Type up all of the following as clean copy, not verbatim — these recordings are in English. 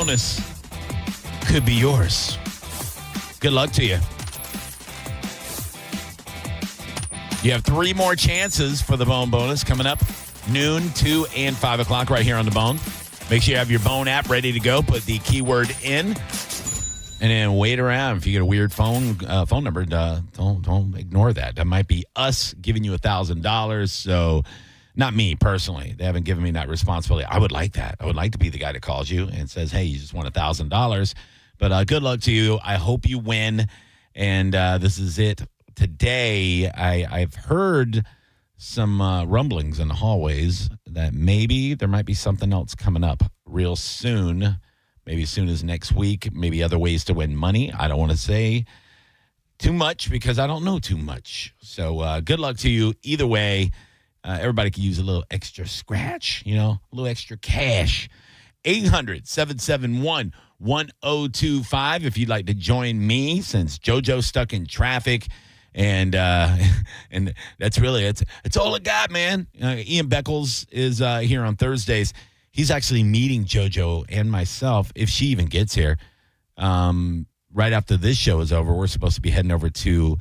bonus could be yours. Good luck to you. You have 3 more chances for the Bone bonus coming up noon, 2, and 5 o'clock right here on the Bone. Make sure you have your Bone app ready to go. Put the keyword in. And then wait around. If you get a weird phone number, don't ignore that. That might be us giving you $1,000. So, not me personally. They haven't given me that responsibility. I would like that. I would like to be the guy that calls you and says, "Hey, you just won $1,000." But good luck to you. I hope you win. And this is it today. I've heard some rumblings in the hallways that maybe there might be something else coming up real soon. Maybe as soon as next week, maybe other ways to win money. I don't want to say too much because I don't know too much. So good luck to you. Either way, everybody can use a little extra scratch, a little extra cash. 800-771-1025 if you'd like to join me since JoJo's stuck in traffic. And that's really, it's all I got, man. Ian Beckles is here on Thursdays. He's actually meeting JoJo and myself, if she even gets here, right after this show is over. We're supposed to be heading over to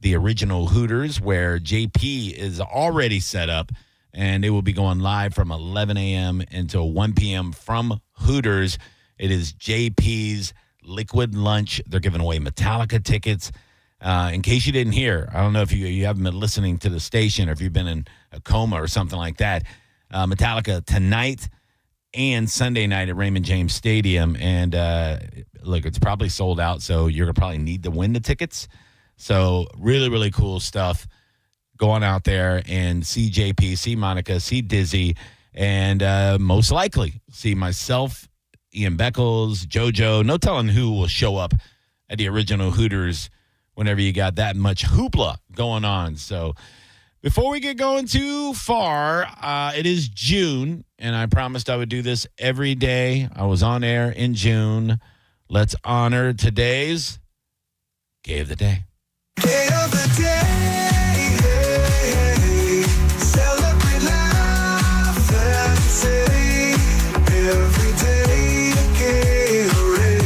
the original Hooters where JP is already set up, and it will be going live from 11 a.m. until 1 p.m. from Hooters. It is JP's Liquid Lunch. They're giving away Metallica tickets. In case you didn't hear, I don't know if you haven't been listening to the station or if you've been in a coma or something like that. Metallica tonight and Sunday night at Raymond James Stadium. And look, it's probably sold out, so you're going to probably need to win the tickets. So really, really cool stuff. Go on out there and see JP, see Monica, see Dizzy, and most likely see myself, Ian Beckles, JoJo. No telling who will show up at the original Hooters whenever you got that much hoopla going on. So before we get going too far, it is June, and I promised I would do this every day. I was on air in June. Let's honor today's Gay of the Day. Gay of the Day, celebrate life and say, every day a gay hooray.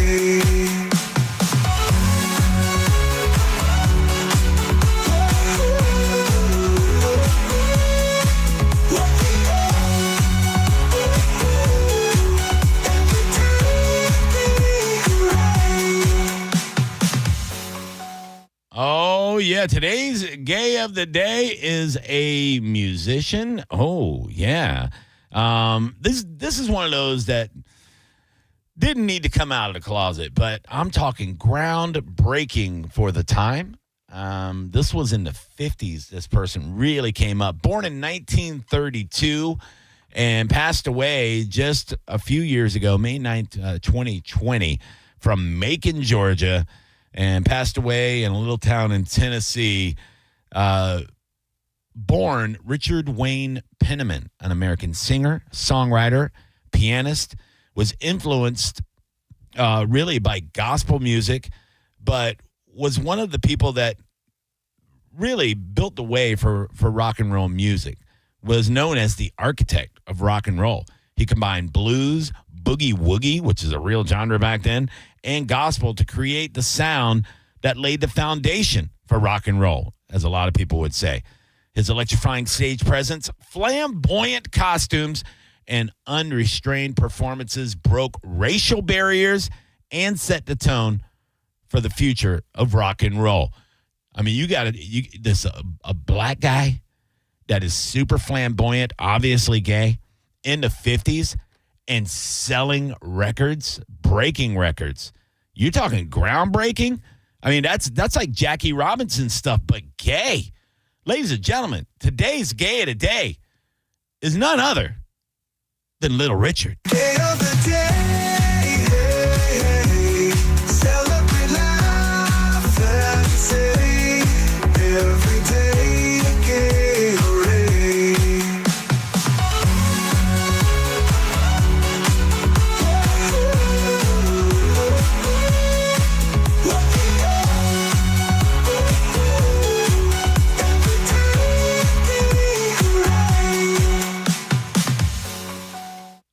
Oh, yeah. Today's Gay of the Day is a musician. Oh, yeah. This is one of those that didn't need to come out of the closet, but I'm talking groundbreaking for the time. This was in the 50s. This person really came up. Born in 1932 and passed away just a few years ago, May 9th, 2020, from Macon, Georgia. And passed away in a little town in Tennessee. Born Richard Wayne Penniman, an American singer, songwriter, pianist, was influenced really by gospel music, but was one of the people that really built the way for rock and roll music, was known as the architect of rock and roll. He combined blues, boogie woogie, which is a real genre back then, and gospel to create the sound that laid the foundation for rock and roll, as a lot of people would say. His electrifying stage presence, flamboyant costumes, and unrestrained performances broke racial barriers and set the tone for the future of rock and roll. I mean, a black guy that is super flamboyant, obviously gay, in the 50s, and selling records, breaking records. You're talking groundbreaking? I mean, that's like Jackie Robinson stuff, but gay. Ladies and gentlemen, today's Gay of the Day is none other than Little Richard. Gay of the Day, celebrate life and say, every day a gay hooray.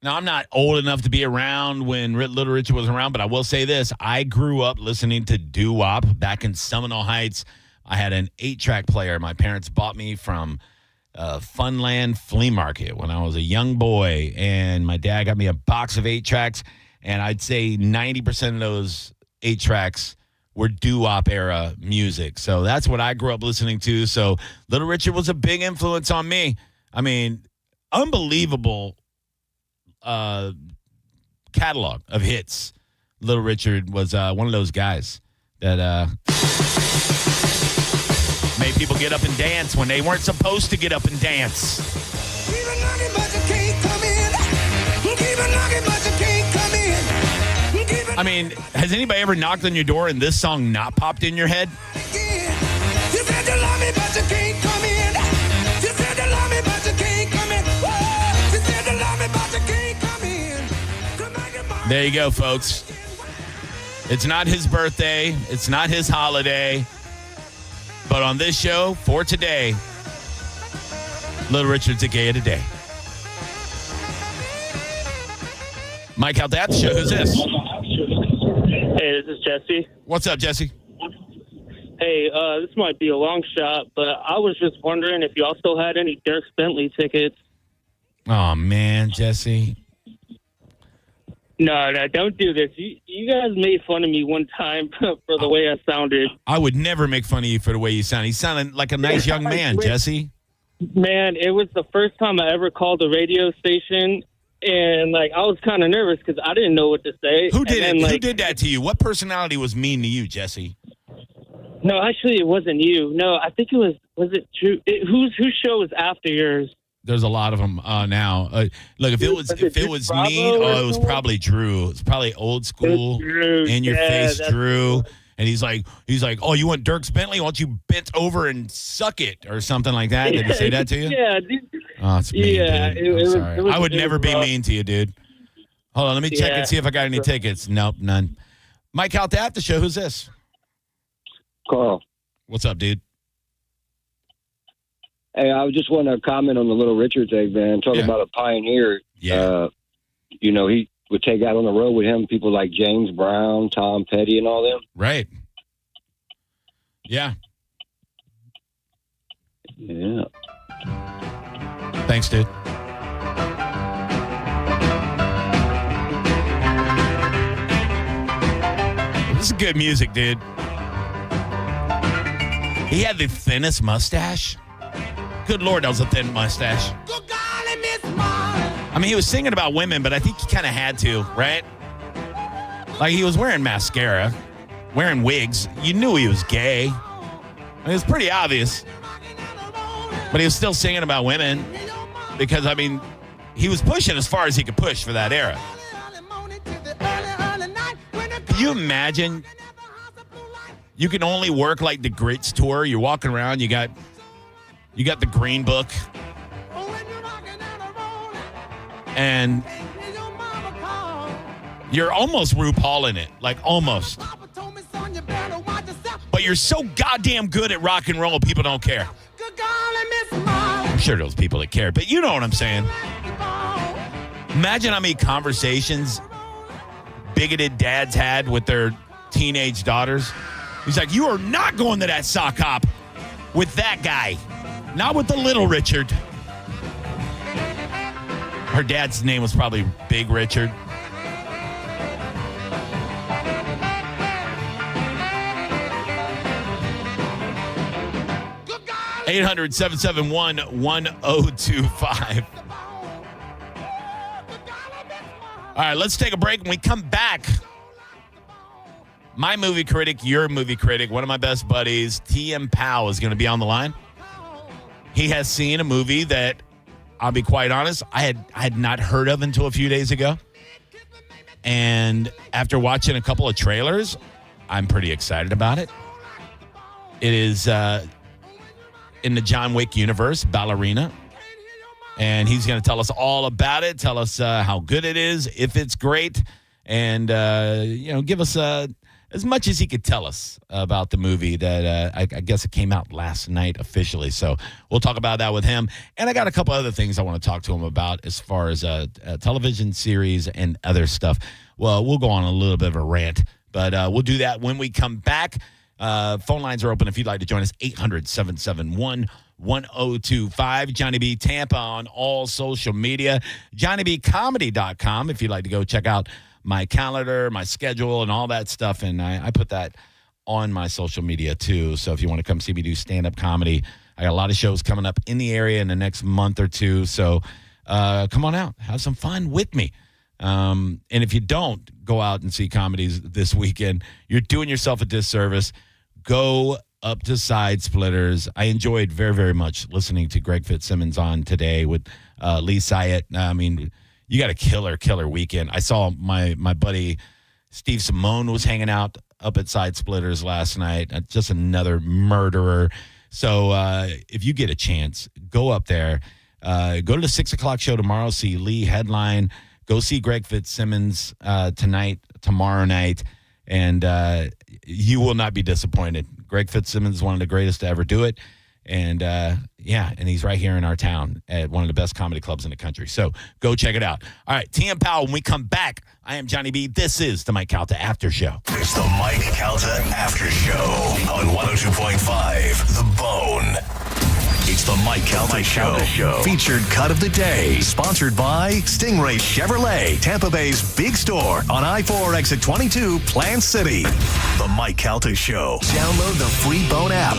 Now, I'm not old enough to be around when Little Richard was around, but I will say this. I grew up listening to doo-wop back in Seminole Heights. I had an 8-track player my parents bought me from Funland Flea Market when I was a young boy, and my dad got me a box of 8-tracks, and I'd say 90% of those 8-tracks were doo-wop era music. So that's what I grew up listening to. So Little Richard was a big influence on me. I mean, unbelievable catalog of hits. Little Richard was one of those guys that made people get up and dance when they weren't supposed to get up and dance. Keep it knocking, but you can't come in. Keep it knocking, but you can't come in. I mean, has anybody ever knocked on your door and this song not popped in your head? You said you love me, but you can't come in. You said you love me, but you can't come in. You said you love me, but you can't come in. There you go, folks. It's not his birthday. It's not his holiday. But on this show, for today, Little Richard's a gay today. Mike, Calta Aftershow. Who's this? Hey, this is Jesse. What's up, Jesse? Hey, this might be a long shot, but I was just wondering if y'all still had any Dirk Bentley tickets. Oh, man, Jesse. No, don't do this. You guys made fun of me one time for the way I sounded. I would never make fun of you for the way you sound. You sounded like a nice young man, Jesse. Man, it was the first time I ever called a radio station, and I was kind of nervous because I didn't know what to say. Who did and it? then, Who did that to you? What personality was mean to you, Jesse? No, actually, it wasn't you. No, I think it was it Drew? Whose show was after yours? There's a lot of them now. Look, if it was me, it was probably Drew. It's probably old school, in your face, Drew. And he's like, oh, you want Dirk Bentley? Why don't you bent over and suck it or something like that? Did he say that to you? Yeah. Oh, it's mean, yeah, dude. I'm sorry. I would never be mean to you, dude. Hold on, let me check and see if I got any tickets. Nope, none. Mike Calta Aftershow. Who's this? Carl. What's up, dude? Hey, I just want to comment on the Little Richard thing, man. Talking about a pioneer. Yeah. He would take out on the road with him people like James Brown, Tom Petty, and all them. Right. Yeah. Yeah. Thanks, dude. This is good music, dude. He had the thinnest mustache. Good Lord, that was a thin mustache. I mean, he was singing about women, but I think he kind of had to, right? Like, he was wearing mascara, wearing wigs. You knew he was gay. I mean, it was pretty obvious. But he was still singing about women because, I mean, he was pushing as far as he could push for that era. Can you imagine? You can only work like the Grits tour. You're walking around, you got the Green Book. And you're almost RuPaul in it. Like, almost. But you're so goddamn good at rock and roll, people don't care. I'm sure those people that care, but you know what I'm saying. Imagine how many conversations bigoted dads had with their teenage daughters. He's like, you are not going to that sock hop with that guy. Not with the Little Richard. Her dad's name was probably Big Richard. (800-771-1025). All right, let's take a break. When we come back, my movie critic, your movie critic, one of my best buddies, T.M. Powell, is going to be on the line. He has seen a movie that, I'll be quite honest, I had not heard of until a few days ago. And after watching a couple of trailers, I'm pretty excited about it. It is in the John Wick universe, Ballerina. And he's going to tell us all about it, tell us how good it is, if it's great, and give us as much as he could tell us about the movie that I guess it came out last night officially. So we'll talk about that with him. And I got a couple other things I want to talk to him about as far as a television series and other stuff. Well, we'll go on a little bit of a rant, but we'll do that when we come back. Phone lines are open if you'd like to join us, 800-771-1025. Johnny B Tampa on all social media. JohnnyBComedy.com if you'd like to go check out my calendar, my schedule, and all that stuff. And I put that on my social media, too. So if you want to come see me do stand-up comedy, I got a lot of shows coming up in the area in the next month or two. So come on out. Have some fun with me. And if you don't go out and see comedies this weekend, you're doing yourself a disservice. Go up to Side Splitters. I enjoyed very, very much listening to Greg Fitzsimmons on today with Lee Syatt. I mean, you got a killer weekend. I saw my buddy Steve Simone was hanging out up at Side Splitters last night. Just another murderer. So if you get a chance, go up there. Go to the 6 o'clock show tomorrow. See Lee headline. Go see Greg Fitzsimmons tomorrow night, and you will not be disappointed. Greg Fitzsimmons is one of the greatest to ever do it. And, and he's right here in our town at one of the best comedy clubs in the country. So go check it out. All right, TM Powell, when we come back, I am Johnny B. This is the Mike Calta After Show. It's the Mike Calta After Show on 102.5 The Bone. It's the Mike Calta Show. Featured cut of the day. Sponsored by Stingray Chevrolet, Tampa Bay's big store on I-4 exit 22, Plant City. The Mike Calta Show. Download the free Bone app.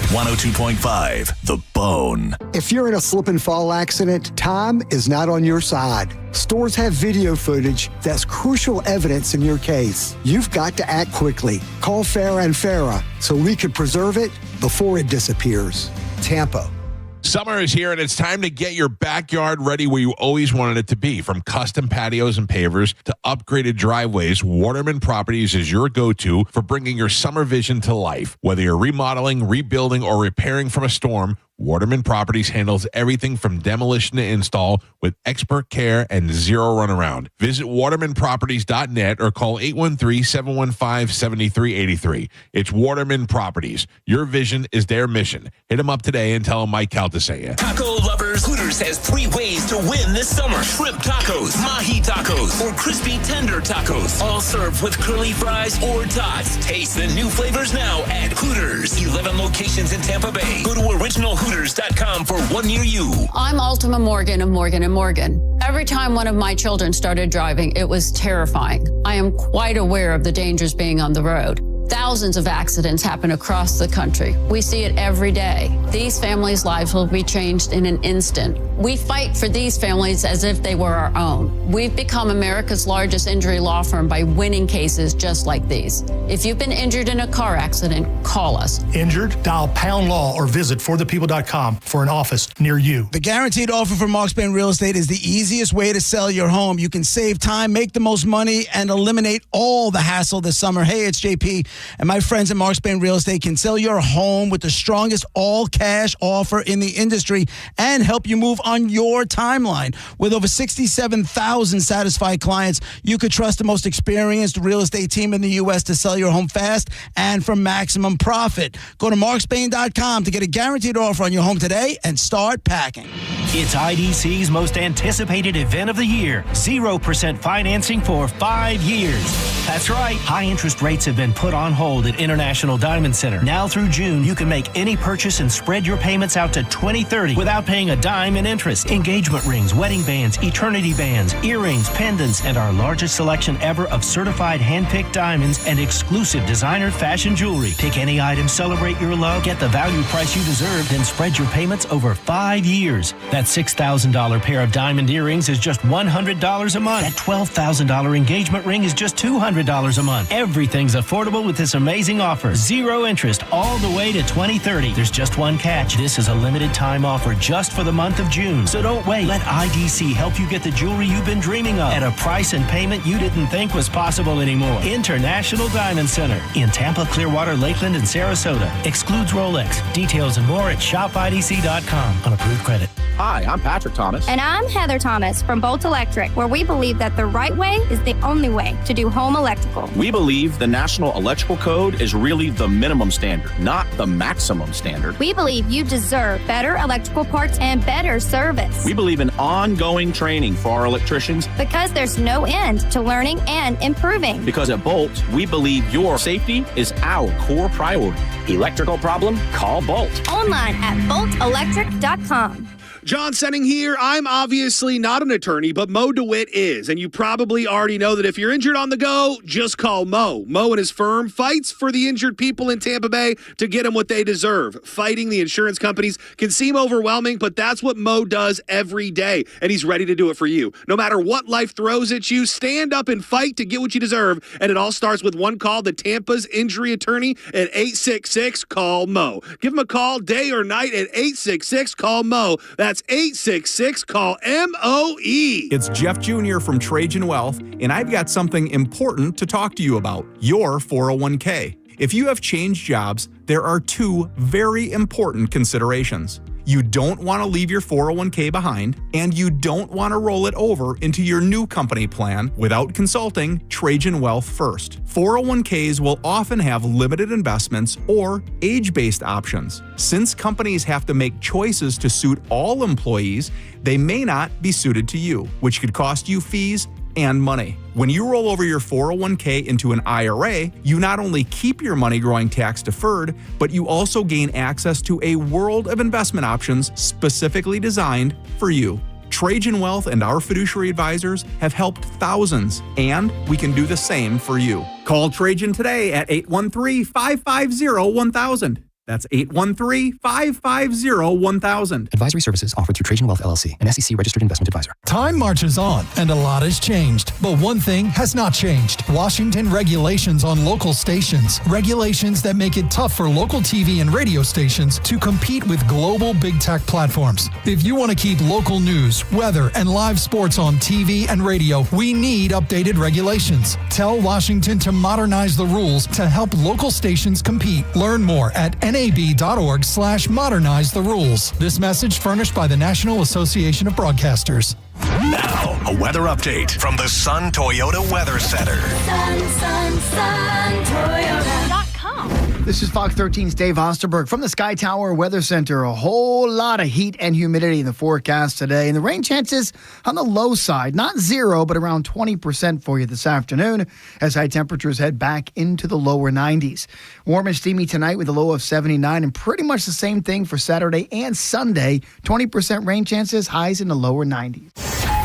102.5 The Bone. If you're in a slip and fall accident, time is not on your side. Stores have video footage that's crucial evidence in your case. You've got to act quickly. Call Farah and Farah so we can preserve it before it disappears. Tampa. Summer is here, and it's time to get your backyard ready where you always wanted it to be. From custom patios and pavers to upgraded driveways, Waterman Properties is your go-to for bringing your summer vision to life. Whether you're remodeling, rebuilding, or repairing from a storm, Waterman Properties handles everything from demolition to install with expert care and zero runaround. Visit watermanproperties.net or call 813-715-7383. It's Waterman Properties. Your vision is their mission. Hit them up today and tell them Mike Calta sent you. Taco lovers, Hooters has 3 ways to win this summer. Shrimp tacos, mahi tacos, or crispy tender tacos. All served with curly fries or tots. Taste the new flavors now at Hooters. 11 locations in Tampa Bay. Go to originalhooters.com for one near you. I'm Ultima Morgan of Morgan & Morgan. Every time one of my children started driving, it was terrifying. I am quite aware of the dangers being on the road. Thousands of accidents happen across the country. We see it every day. These families' lives will be changed in an instant. We fight for these families as if they were our own. We've become America's largest injury law firm by winning cases just like these. If you've been injured in a car accident, call us. Injured? Dial pound law or visit forthepeople.com for an office near you. The guaranteed offer from Mark Spain Real Estate is the easiest way to sell your home. You can save time, make the most money, and eliminate all the hassle this summer. Hey, it's JP. And my friends at Mark Spain Real Estate can sell your home with the strongest all-cash offer in the industry and help you move on your timeline. With over 67,000 satisfied clients, you could trust the most experienced real estate team in the U.S. to sell your home fast and for maximum profit. Go to markspain.com to get a guaranteed offer on your home today and start packing. It's IDC's most anticipated event of the year. 0% financing for 5 years. That's right. High interest rates have been put on hold at International Diamond Center. Now through June, you can make any purchase and spread your payments out to 2030 without paying a dime in interest. Engagement rings, wedding bands, eternity bands, earrings, pendants, and our largest selection ever of certified hand-picked diamonds and exclusive designer fashion jewelry. Pick any item, celebrate your love, get the value price you deserve, then spread your payments over 5 years. That $6,000 pair of diamond earrings is just $100 a month. That $12,000 engagement ring is just $200 a month. Everything's affordable with this amazing offer. 0 interest all the way to 2030. There's just one catch. This is a limited time offer just for the month of June. So don't wait. Let IDC help you get the jewelry you've been dreaming of at a price and payment you didn't think was possible anymore. International Diamond Center in Tampa, Clearwater, Lakeland, and Sarasota. Excludes Rolex. Details and more at shopidc.com on approved credit. Hi, I'm Patrick Thomas. And I'm Heather Thomas from Bolt Electric, where we believe that the right way is the only way to do home electrical. We believe the National Electrical Code is really the minimum standard, not the maximum standard. We believe you deserve better electrical parts and better service. We believe in ongoing training for our electricians. Because there's no end to learning and improving. Because at Bolt, we believe your safety is our core priority. Electrical problem? Call Bolt. Online at boltelectric.com. John Senning here. I'm obviously not an attorney, but Mo DeWitt is. And you probably already know that if you're injured on the go, just call Mo. Mo and his firm fights for the injured people in Tampa Bay to get them what they deserve. Fighting the insurance companies can seem overwhelming, but that's what Mo does every day. And he's ready to do it for you. No matter what life throws at you, stand up and fight to get what you deserve. And it all starts with one call to Tampa's injury attorney at 866-CALL-MO. Give him a call day or night at 866-CALL-MO. That's 866-CALL-MOE. It's Jeff Jr. from Trajan Wealth, and I've got something important to talk to you about, your 401k. If you have changed jobs, there are two very important considerations. You don't want to leave your 401k behind, and you don't want to roll it over into your new company plan without consulting Trajan Wealth first. 401ks will often have limited investments or age-based options. Since companies have to make choices to suit all employees, they may not be suited to you, which could cost you fees and money. When you roll over your 401k into an IRA, you not only keep your money growing tax deferred, but you also gain access to a world of investment options specifically designed for you. Trajan Wealth and our fiduciary advisors have helped thousands, and we can do the same for you. Call Trajan today at 813-550-1000. That's 813-550-1000. Advisory services offered through Trajan Wealth LLC, an SEC registered investment advisor. Time marches on, and a lot has changed. But one thing has not changed. Washington regulations on local stations. Regulations that make it tough for local TV and radio stations to compete with global big tech platforms. If you want to keep local news, weather, and live sports on TV and radio, we need updated regulations. Tell Washington to modernize the rules to help local stations compete. Learn more at NAB.org/modernize the rules. This message furnished by the National Association of Broadcasters. Now, a weather update from the Sun Toyota Weather Center. Sun Toyota.com. This is Fox 13's Dave Osterberg from the Sky Tower Weather Center. A whole lot of heat and humidity in the forecast today. And the rain chances on the low side, not zero, but around 20% for you this afternoon as high temperatures head back into the lower 90s. Warm and steamy tonight with a low of 79 and pretty much the same thing for Saturday and Sunday. 20% rain chances, highs in the lower 90s.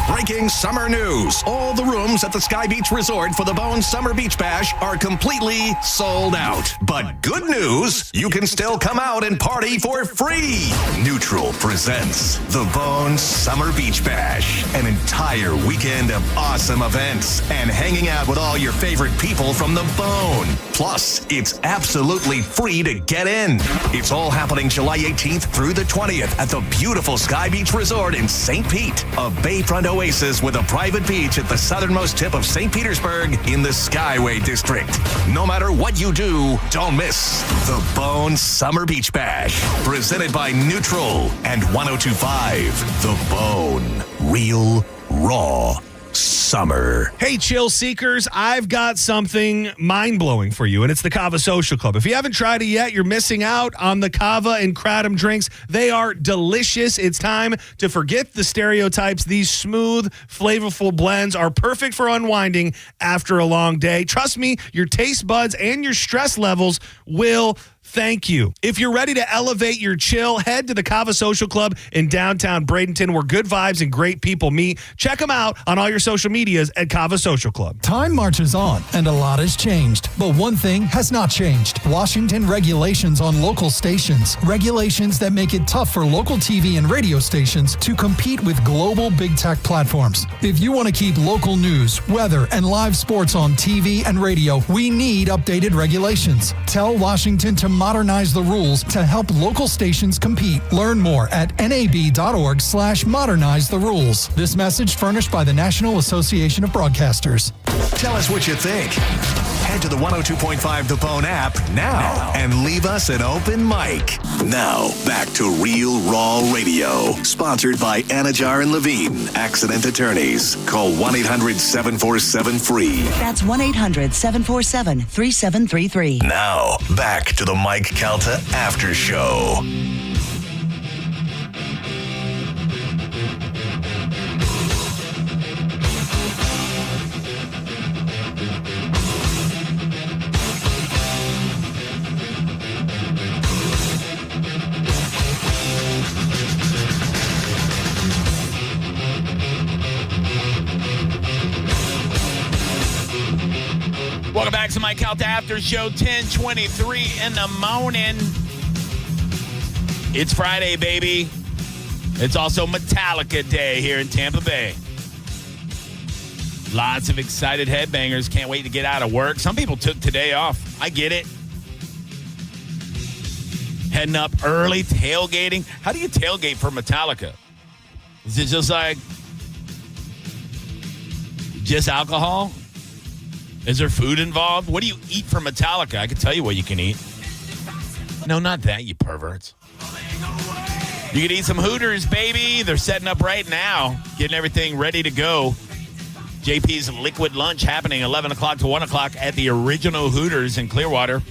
Breaking summer news. All the rooms at the Sky Beach Resort for the Bone Summer Beach Bash are completely sold out. But good news, you can still come out and party for free. Neutral presents the Bone Summer Beach Bash, an entire weekend of awesome events and hanging out with all your favorite people from the Bone. Plus, it's absolutely free to get in. It's all happening July 18th through the 20th at the beautiful Sky Beach Resort in St. Pete, a bayfront oasis with a private beach at the southernmost tip of St. Petersburg in the Skyway District. No matter what you do, don't miss the Bone Summer Beach Bash, presented by Neutral and 102.5 The Bone. Real, raw summer. Hey, chill seekers, I've got something mind-blowing for you, and it's the Cava Social Club. If you haven't tried it yet, you're missing out on the Cava and Kratom drinks. They are delicious. It's time to forget the stereotypes. These smooth, flavorful blends are perfect for unwinding after a long day. Trust me, your taste buds and your stress levels will thank you. If you're ready to elevate your chill, head to the Cava Social Club in downtown Bradenton, where good vibes and great people meet. Check them out on all your social medias at Cava Social Club. Time marches on, and a lot has changed. But one thing has not changed. Washington regulations on local stations. Regulations that make it tough for local TV and radio stations to compete with global big tech platforms. If you want to keep local news, weather, and live sports on TV and radio, we need updated regulations. Tell Washington to modernize the rules to help local stations compete. Learn more at NAB.org/modernize the rules. This message furnished by the National Association of Broadcasters. Tell us what you think. Head to the 102.5 The Bone app now and leave us an open mic. Now, back to Real Raw Radio. Sponsored by Anajar and Levine, Accident Attorneys. Call 1-800-747-FREE. That's 1-800-747-3733. Now, back to the Mike Calta After Show. Welcome back to my Calta After Show, 10:23 in the morning. It's Friday, baby. It's also Metallica Day here in Tampa Bay. Lots of excited headbangers. Can't wait to get out of work. Some people took today off. I get it. Heading up early, tailgating. How do you tailgate for Metallica? Is it just like just alcohol? Is there food involved? What do you eat for Metallica? I can tell you what you can eat. No, not that, you perverts. You can eat some Hooters, baby. They're setting up right now, getting everything ready to go. JP's Liquid Lunch happening 11 o'clock to 1 o'clock at the original Hooters in Clearwater.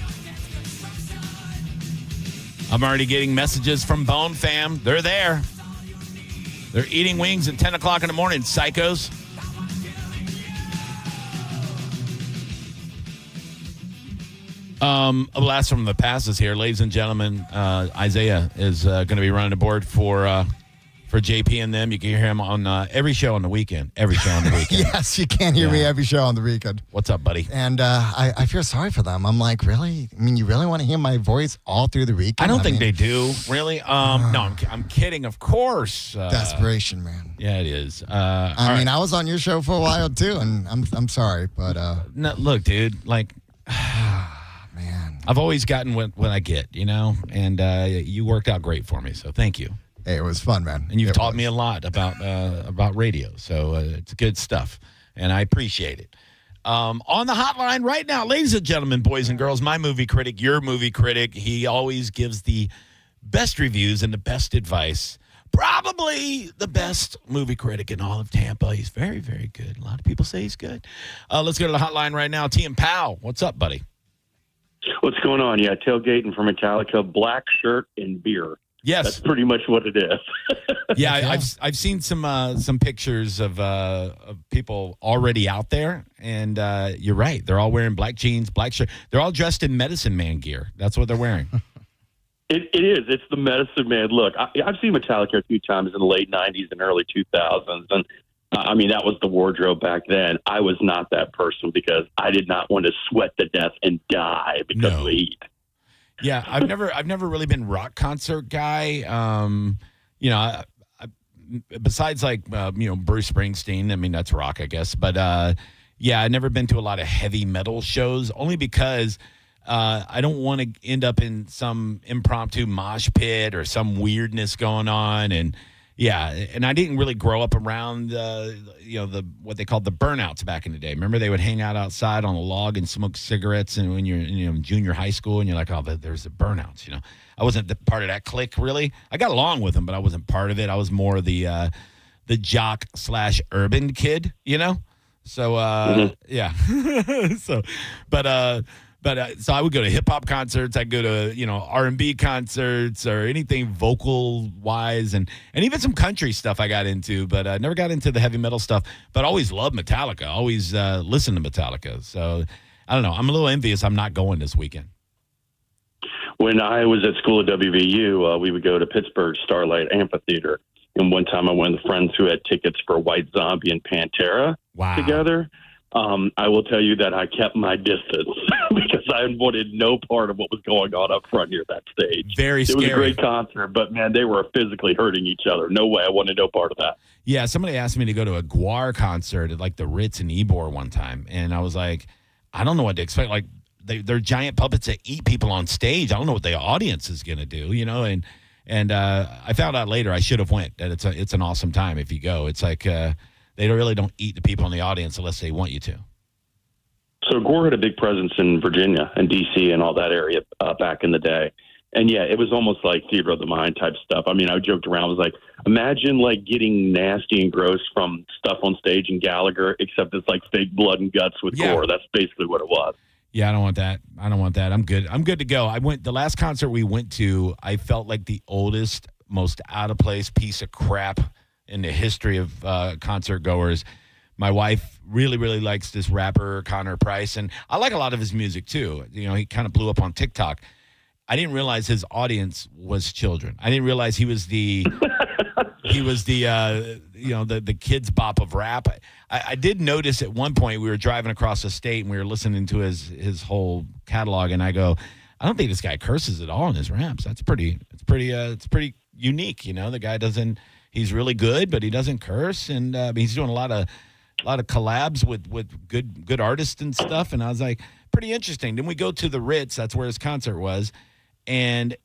I'm already getting messages from Bone Fam. They're there. They're eating wings at 10 o'clock in the morning, psychos. A blast from the past is here. Ladies and gentlemen, Isaiah is going to be running the board for JP and them. You can hear him on every show on the weekend. Every show on the weekend. Yes, you can hear me every show on the weekend. What's up, buddy? And I feel sorry for them. I'm like, really? I mean, you really want to hear my voice all through the weekend? I don't think they do, really. No, I'm kidding, of course. Desperation, man. Yeah, it is. I mean, I was on your show for a while, too, and I'm sorry, but... No, look, dude, like... Man. I've always gotten what I get, you know, and you worked out great for me, so thank you. Hey, it was fun, man. And you've taught me a lot about radio, so it's good stuff, and I appreciate it. On the hotline right now, ladies and gentlemen, boys and girls, my movie critic, your movie critic, he always gives the best reviews and the best advice. Probably the best movie critic in all of Tampa. He's very, very good. A lot of people say he's good. Let's go to the hotline right now. T and Powell, what's up, buddy? What's going on? Yeah, tailgating for Metallica, black shirt and beer. Yes, that's pretty much what it is. Yeah, I've seen some pictures of people already out there, and you're right. They're all wearing black jeans, black shirt. They're all dressed in Medicine Man gear. That's what they're wearing. It is. It's the Medicine Man look. I've seen Metallica a few times in the late '90s and early 2000s, and I mean, that was the wardrobe back then. I was not that person because I did not want to sweat to death and die because of the heat. Yeah, I've never really been rock concert guy. You know, I, besides like Bruce Springsteen. I mean, that's rock, I guess. But yeah, I've never been to a lot of heavy metal shows, only because I don't want to end up in some impromptu mosh pit or some weirdness going on. And yeah, and I didn't really grow up around the what they called the burnouts back in the day. Remember, they would hang out outside on a log and smoke cigarettes, and when you're in junior high school, and you're like, oh, there's the burnouts. You know, I wasn't part of that clique really. I got along with them, but I wasn't part of it. I was more the jock / urban kid, you know. So yeah, so so I would go to hip hop concerts. I'd go to R&B concerts or anything vocal wise, and even some country stuff I got into. But I never got into the heavy metal stuff. But I always loved Metallica. Always listened to Metallica. So I don't know. I'm a little envious. I'm not going this weekend. When I was at school at WVU, we would go to Pittsburgh Starlight Amphitheater. And one time I went with friends who had tickets for White Zombie and Pantera together. I will tell you that I kept my distance because I wanted no part of what was going on up front near that stage. Very scary. It was a great concert, but, man, they were physically hurting each other. No way. I wanted no part of that. Yeah, somebody asked me to go to a Guar concert at, like, the Ritz in Ybor one time, and I was like, I don't know what to expect. Like, they're giant puppets that eat people on stage. I don't know what the audience is going to do, And I found out later I should have went. That it's an awesome time if you go. It's like they really don't eat the people in the audience unless they want you to. So Gore had a big presence in Virginia and D.C. and all that area back in the day. And, yeah, it was almost like theater of the mind type stuff. I mean, I joked around. I was like, imagine, like, getting nasty and gross from stuff on stage in Gallagher, except it's like fake blood and guts with Gore. That's basically what it was. Yeah, I don't want that. I'm good. I'm good to go. The last concert we went to, I felt like the oldest, most out-of-place piece of crap in the history of concert goers. My wife really, really likes this rapper, Connor Price, and I like a lot of his music, too. You know, he kind of blew up on TikTok. I didn't realize his audience was children. I didn't realize he was the the kids bop of rap. I did notice at one point we were driving across the state and we were listening to his whole catalog, and I go, I don't think this guy curses at all in his raps. It's pretty unique. You know, the guy doesn't. He's really good, but he doesn't curse, and he's doing a lot of collabs with good artists and stuff. And I was like, pretty interesting. Then we go to the Ritz. That's where his concert was. And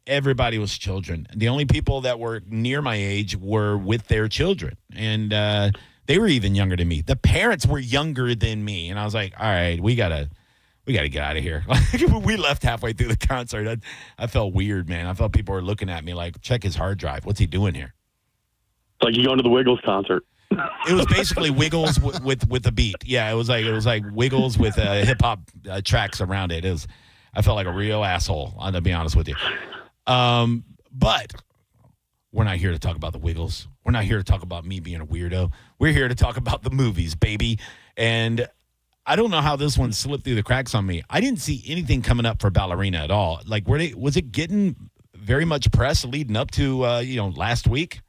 everybody was children. The only people that were near my age were with their children. And they were even younger than me. The parents were younger than me. And I was like, all right, we gotta get out of here. We left halfway through the concert. I felt weird, man. I felt people were looking at me like, check his hard drive. What's he doing here? It's like you going to the Wiggles concert. It was basically Wiggles with a beat. Yeah, it was like Wiggles with hip hop tracks around it. I felt like a real asshole, to be honest with you. But we're not here to talk about the Wiggles. We're not here to talk about me being a weirdo. We're here to talk about the movies, baby. And I don't know how this one slipped through the cracks on me. I didn't see anything coming up for Ballerina at all. Like, was it getting very much press leading up to last week?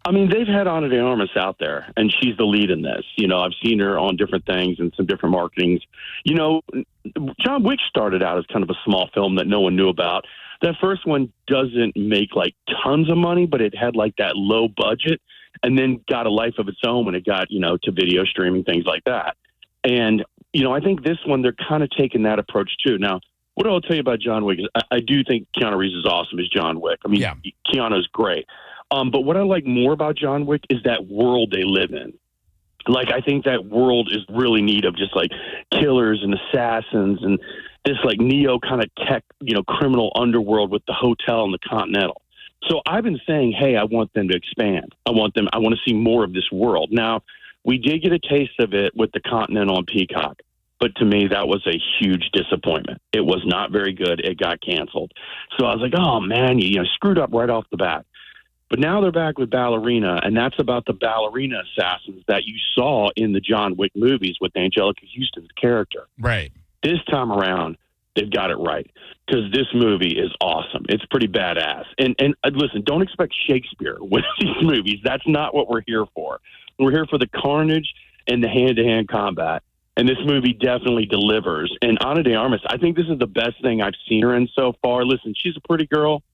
I mean, they've had Ana de Armas out there, and she's the lead in this. You know, I've seen her on different things and some different marketings. You know, John Wick started out as kind of a small film that no one knew about. That first one doesn't make, like, tons of money, but it had, like, that low budget and then got a life of its own when it got, to video streaming, things like that. And, I think this one, they're kind of taking that approach, too. Now, what I'll tell you about John Wick is I do think Keanu Reeves is awesome as John Wick. I mean, Keanu's great. But what I like more about John Wick is that world they live in. Like, I think that world is really neat of just, like, killers and assassins and this, like, neo kind of tech, criminal underworld with the hotel and the Continental. So I've been saying, hey, I want them to expand. I want to see more of this world. Now, we did get a taste of it with the Continental and Peacock. But to me, that was a huge disappointment. It was not very good. It got canceled. So I was like, oh, man, you screwed up right off the bat. But now they're back with Ballerina, and that's about the ballerina assassins that you saw in the John Wick movies with Angelica Houston's character. Right. This time around, they've got it right because this movie is awesome. It's pretty badass. And listen, don't expect Shakespeare with these movies. That's not what we're here for. We're here for the carnage and the hand-to-hand combat. And this movie definitely delivers. And Ana de Armas, I think this is the best thing I've seen her in so far. Listen, she's a pretty girl.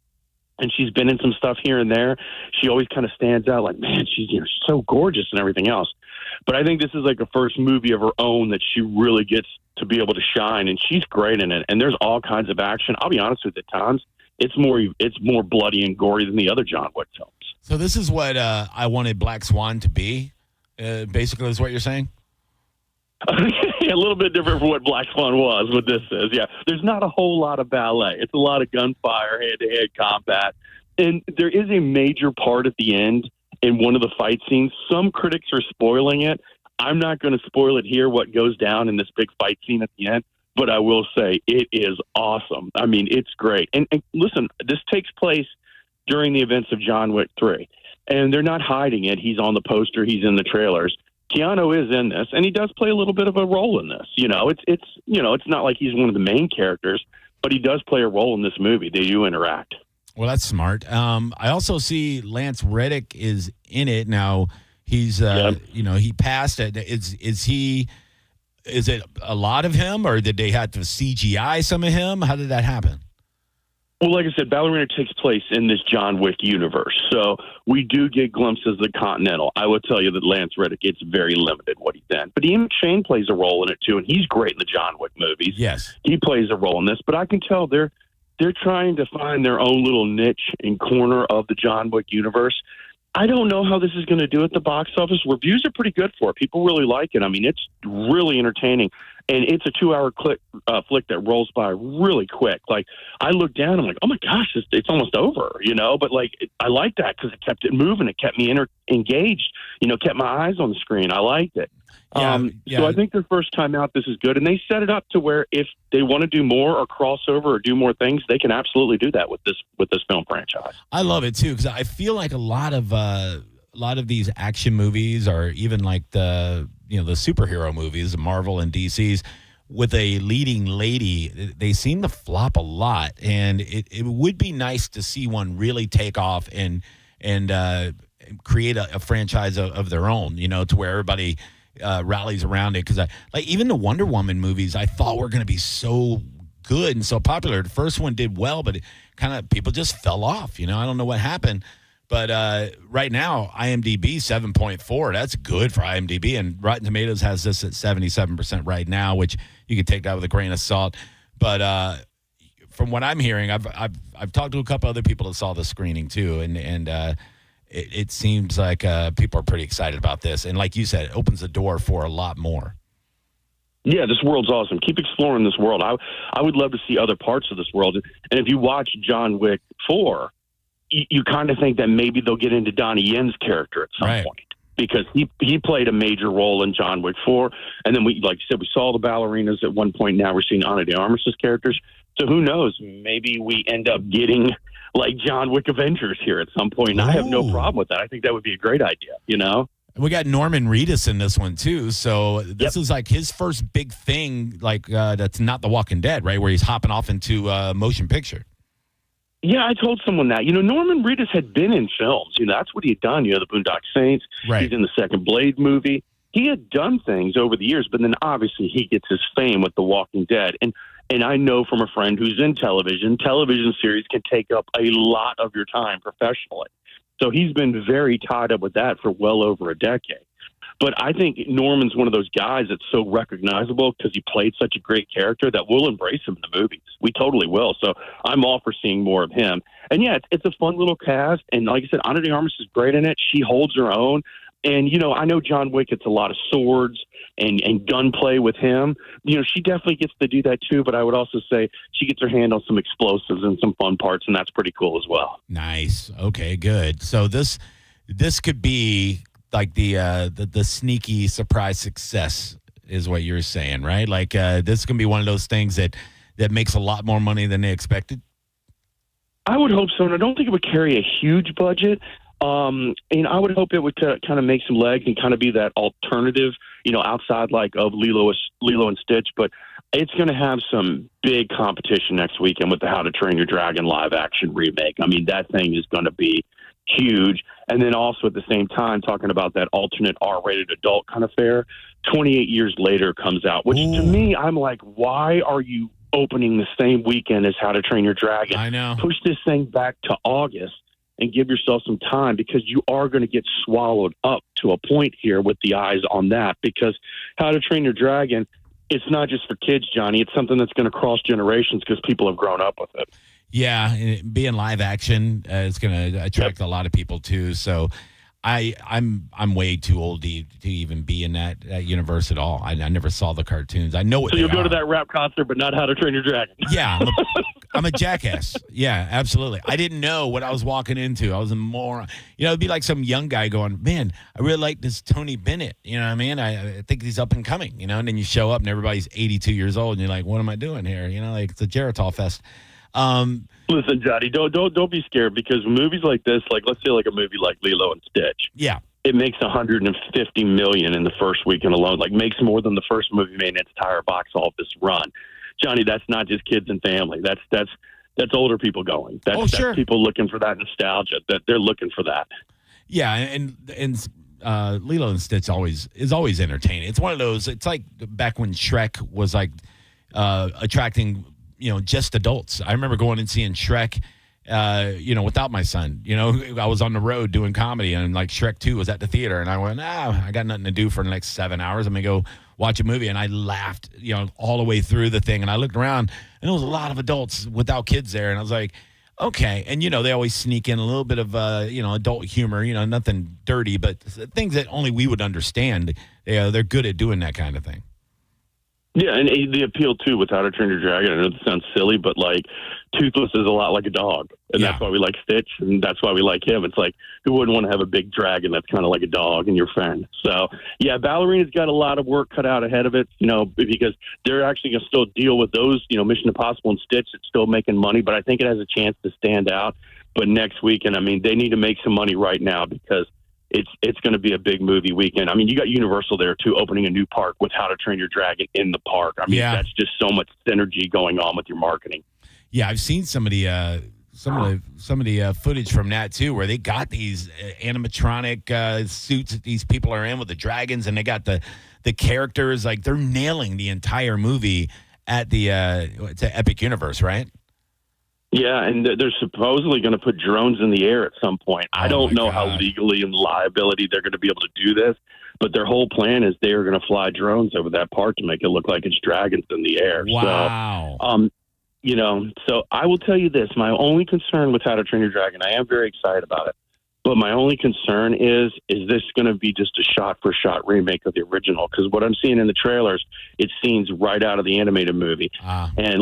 And she's been in some stuff here and there. She always kind of stands out like, man, she's so gorgeous and everything else. But I think this is like a first movie of her own that she really gets to be able to shine. And she's great in it. And there's all kinds of action. I'll be honest with you, at times, it's more bloody and gory than the other John Wick films. So this is what I wanted Black Swan to be, basically is what you're saying? A little bit different from what Black Swan was, what this is. Yeah, there's not a whole lot of ballet. It's a lot of gunfire, hand-to-hand combat. And there is a major part at the end in one of the fight scenes. Some critics are spoiling it. I'm not going to spoil it here, what goes down in this big fight scene at the end, but I will say it is awesome. I mean, it's great. And listen, this takes place during the events of John Wick 3. And they're not hiding it. He's on the poster. He's in the trailers. Keanu is in this, and he does play a little bit of a role in this. It's not like he's one of the main characters, but he does play a role in this movie. They do interact. Well, that's smart. I also see Lance Reddick is in it now. He's, he passed it. Is it a lot of him, or did they have to CGI some of him? How did that happen? Well, like I said, Ballerina takes place in this John Wick universe. So we do get glimpses of the Continental. I will tell you that Lance Reddick, it's very limited what he's in. But Ian McShane plays a role in it, too, and he's great in the John Wick movies. Yes. He plays a role in this. But I can tell they're trying to find their own little niche and corner of the John Wick universe. I don't know how this is going to do at the box office. Reviews are pretty good for it. People really like it. I mean, it's really entertaining. And it's a 2-hour flick that rolls by really quick. Like, I looked down, I'm like, oh my gosh, it's almost over, But like, I liked that because it kept it moving. It kept me engaged, kept my eyes on the screen. I liked it. So I think their first time out, this is good. And they set it up to where if they want to do more or crossover or do more things, they can absolutely do that with this film franchise. I love it too, because I feel like a lot of these action movies, or even like the superhero movies, Marvel and DC's, with a leading lady, they seem to flop a lot. And it would be nice to see one really take off and create a franchise of their own, to where everybody rallies around it. Because even the Wonder Woman movies, I thought were going to be so good and so popular. The first one did well, but it kind of, people just fell off. I don't know what happened. But right now, IMDb 7.4. That's good for IMDb, and Rotten Tomatoes has this at 77% right now, which you can take that with a grain of salt. But from what I'm hearing, I've talked to a couple other people that saw the screening too, and it seems like people are pretty excited about this. And like you said, it opens the door for a lot more. Yeah, this world's awesome. Keep exploring this world. I would love to see other parts of this world. And if you watch John Wick 4, you kind of think that maybe they'll get into Donnie Yen's character at some point, because he played a major role in John Wick 4. And then like you said, we saw the ballerinas at one point. Now we're seeing Ana de Armas' characters. So who knows? Maybe we end up getting like John Wick Avengers here at some point. And I have no problem with that. I think that would be a great idea, We got Norman Reedus in this one too. So this is like his first big thing, like that's not The Walking Dead, right? Where he's hopping off into motion picture. Yeah, I told someone that. Norman Reedus had been in films. That's what he had done. The Boondock Saints. Right. He's in the second Blade movie. He had done things over the years, but then obviously he gets his fame with The Walking Dead. And I know from a friend who's in television series can take up a lot of your time professionally. So he's been very tied up with that for well over a decade. But I think Norman's one of those guys that's so recognizable because he played such a great character that we'll embrace him in the movies. We totally will. So I'm all for seeing more of him. And yeah, it's a fun little cast. And like I said, Ana de Armas is great in it. She holds her own. And, I know John Wick, it's a lot of swords and gunplay with him. She definitely gets to do that too. But I would also say she gets her hand on some explosives and some fun parts. And that's pretty cool as well. Nice. Okay, good. So this could be like the sneaky surprise success is what you're saying, right? Like this is going to be one of those things that makes a lot more money than they expected. I would hope so, and I don't think it would carry a huge budget. And I would hope it would kind of make some legs and kind of be that alternative, outside like of Lilo and Stitch. But it's going to have some big competition next weekend with the How to Train Your Dragon live action remake. I mean, that thing is going to be huge. And then also at the same time, talking about that alternate R-rated adult kind of fare, 28 Years Later comes out, which to me, I'm like, why are you opening the same weekend as How to Train Your Dragon? I know. Push this thing back to August and give yourself some time, because you are going to get swallowed up to a point here with the eyes on that, because How to Train Your Dragon, it's not just for kids, Johnny. It's something that's going to cross generations because people have grown up with it. Yeah, and being live action is going to attract a lot of people too. So I'm way too old to even be in that universe at all. I never saw the cartoons. I know what. So you'll go to that rap concert, but not How to Train Your Dragon. Yeah, I'm a jackass. Yeah, absolutely. I didn't know what I was walking into. I was a moron. It'd be like some young guy going, "Man, I really like this Tony Bennett." You know what I mean? I think he's up and coming. And then you show up and everybody's 82 years old, and you're like, "What am I doing here?" Like it's a Geritol fest. Listen, Johnny, don't be scared, because movies like this, like let's say like a movie like Lilo and Stitch. Yeah. It makes $150 million in the first weekend alone. Like makes more than the first movie made in its entire box office run. Johnny, that's not just kids and family. That's older people going. That's people looking for that nostalgia. That they're looking for that. Yeah, and Lilo and Stitch is always entertaining. It's one of those. It's like back when Shrek was like attracting just adults. I remember going and seeing Shrek, without my son. I was on the road doing comedy, and like Shrek 2 was at the theater, and I went, I got nothing to do for the next 7 hours. I'm going to go watch a movie. And I laughed, all the way through the thing. And I looked around, and there was a lot of adults without kids there. And I was like, okay. And, they always sneak in a little bit of, adult humor, nothing dirty, but things that only we would understand. They're good at doing that kind of thing. Yeah, and the appeal too with How to Train Your Dragon. I know this sounds silly, but like Toothless is a lot like a dog, and that's why we like Stitch, and that's why we like him. It's like who wouldn't want to have a big dragon that's kind of like a dog and your friend? So yeah, Ballerina's got a lot of work cut out ahead of it, because they're actually going to still deal with those, Mission Impossible and Stitch. It's still making money, but I think it has a chance to stand out. But next weekend, I mean, they need to make some money right now because it's going to be a big movie weekend. I mean, you got Universal there too, opening a new park with How to Train Your Dragon in the park. I mean, that's just so much synergy going on with your marketing. Yeah, I've seen some of the footage from that too, where they got these animatronic suits that these people are in with the dragons, and they got the characters. Like they're nailing the entire movie at the it's an Epic Universe, right? Yeah, and they're supposedly going to put drones in the air at some point. I don't know how legally and liability they're going to be able to do this, but their whole plan is they are going to fly drones over that park to make it look like it's dragons in the air. Wow. So, so I will tell you this. My only concern with How to Train Your Dragon, I am very excited about it, but my only concern is this going to be just a shot-for-shot remake of the original? Because what I'm seeing in the trailers, it's scenes right out of the animated movie. And,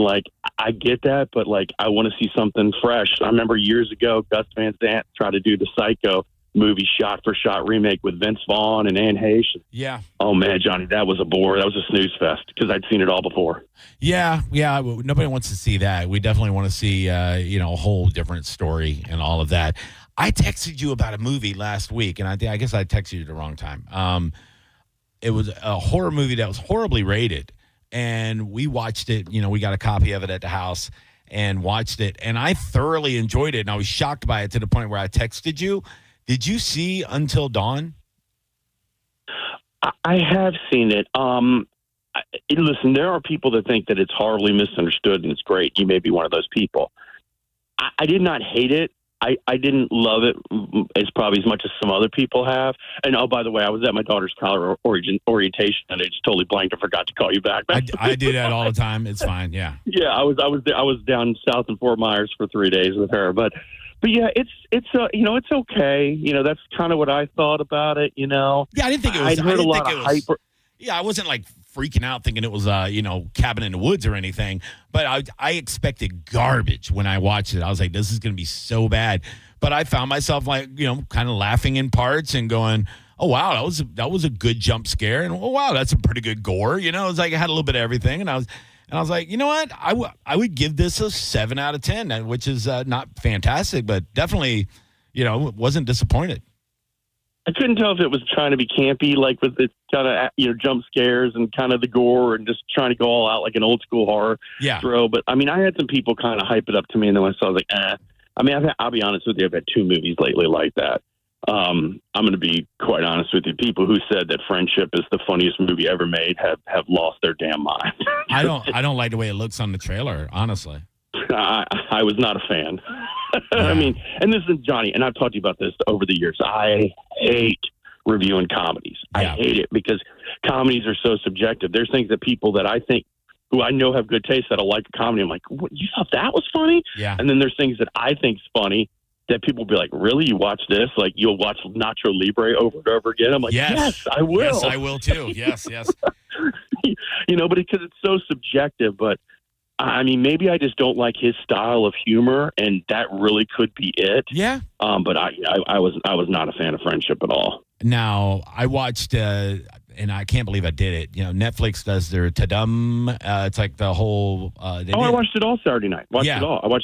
I get that, but, I want to see something fresh. I remember years ago, Gus Van Sant tried to do the Psycho movie shot-for-shot remake with Vince Vaughn and Anne Heche. Yeah. Oh, man, Johnny, that was a bore. That was a snooze fest because I'd seen it all before. Yeah. Nobody wants to see that. We definitely want to see, a whole different story and all of that. I texted you about a movie last week, and I guess I texted you at the wrong time. It was a horror movie that was horribly rated, and we watched it. We got a copy of it at the house and watched it, and I thoroughly enjoyed it, and I was shocked by it to the point where I texted you. Did you see Until Dawn? I have seen it. Listen, there are people that think that it's horribly misunderstood and it's great. You may be one of those people. I did not hate it. I didn't love it as probably as much as some other people have. And by the way, I was at my daughter's college orientation, and I just totally blanked and forgot to call you back. I do that all the time. It's fine. Yeah. Yeah, I was down south in Fort Myers for 3 days with her, but yeah, it's okay. That's kind of what I thought about it. Yeah, I didn't think it was. I'd heard a lot of hype. Yeah, I wasn't freaking out thinking it was Cabin in the Woods or anything, but I expected garbage when I watched it. I was like, this is going to be so bad. But I found myself kind of laughing in parts and going, oh wow, that was a good jump scare, and oh wow, that's a pretty good gore. It was like it had a little bit of everything, and I was like, you know what, I would give this a 7 out of 10, which is not fantastic, but definitely, wasn't disappointed. I couldn't tell if it was trying to be campy, with the kind of jump scares and kind of the gore, and just trying to go all out like an old school horror throw. But I mean, I had some people kind of hype it up to me, and then when I saw, I was like, eh. I mean, I'll be honest with you, I've had 2 movies lately like that. I'm going to be quite honest with you. People who said that Friendship is the funniest movie ever made have lost their damn mind. I don't like the way it looks on the trailer, honestly. I was not a fan. I mean, and this is Johnny, and I've talked to you about this over the years. I hate reviewing comedies. I hate it because comedies are so subjective. There's things that people that I think who I know have good taste that'll like a comedy. I'm like, what, you thought that was funny? Yeah. And then there's things that I think's funny that people will be like, really? You watch this? Like, you'll watch Nacho Libre over and over again? I'm like, yes, I will. Yes, I will too. Yes. But because it's so subjective. But I mean, maybe I just don't like his style of humor, and that really could be it. Yeah. But I was not a fan of Friendship at all. Now, I watched, and I can't believe I did it. Netflix does their Tadum. It's like the whole. I watched it all Saturday night. It all.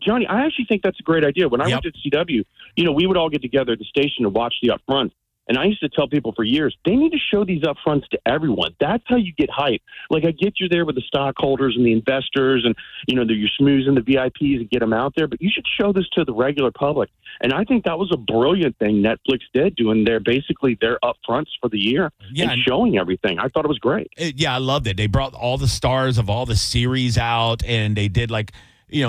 Johnny, I actually think that's a great idea. When I went to CW, we would all get together at the station to watch the upfront. And I used to tell people for years, they need to show these upfronts to everyone. That's how you get hype. Like, I get you there with the stockholders and the investors and, you're schmoozing the VIPs and get them out there. But you should show this to the regular public. And I think that was a brilliant thing Netflix did, doing their upfronts for the year and showing everything. I thought it was great. I loved it. They brought all the stars of all the series out, and they did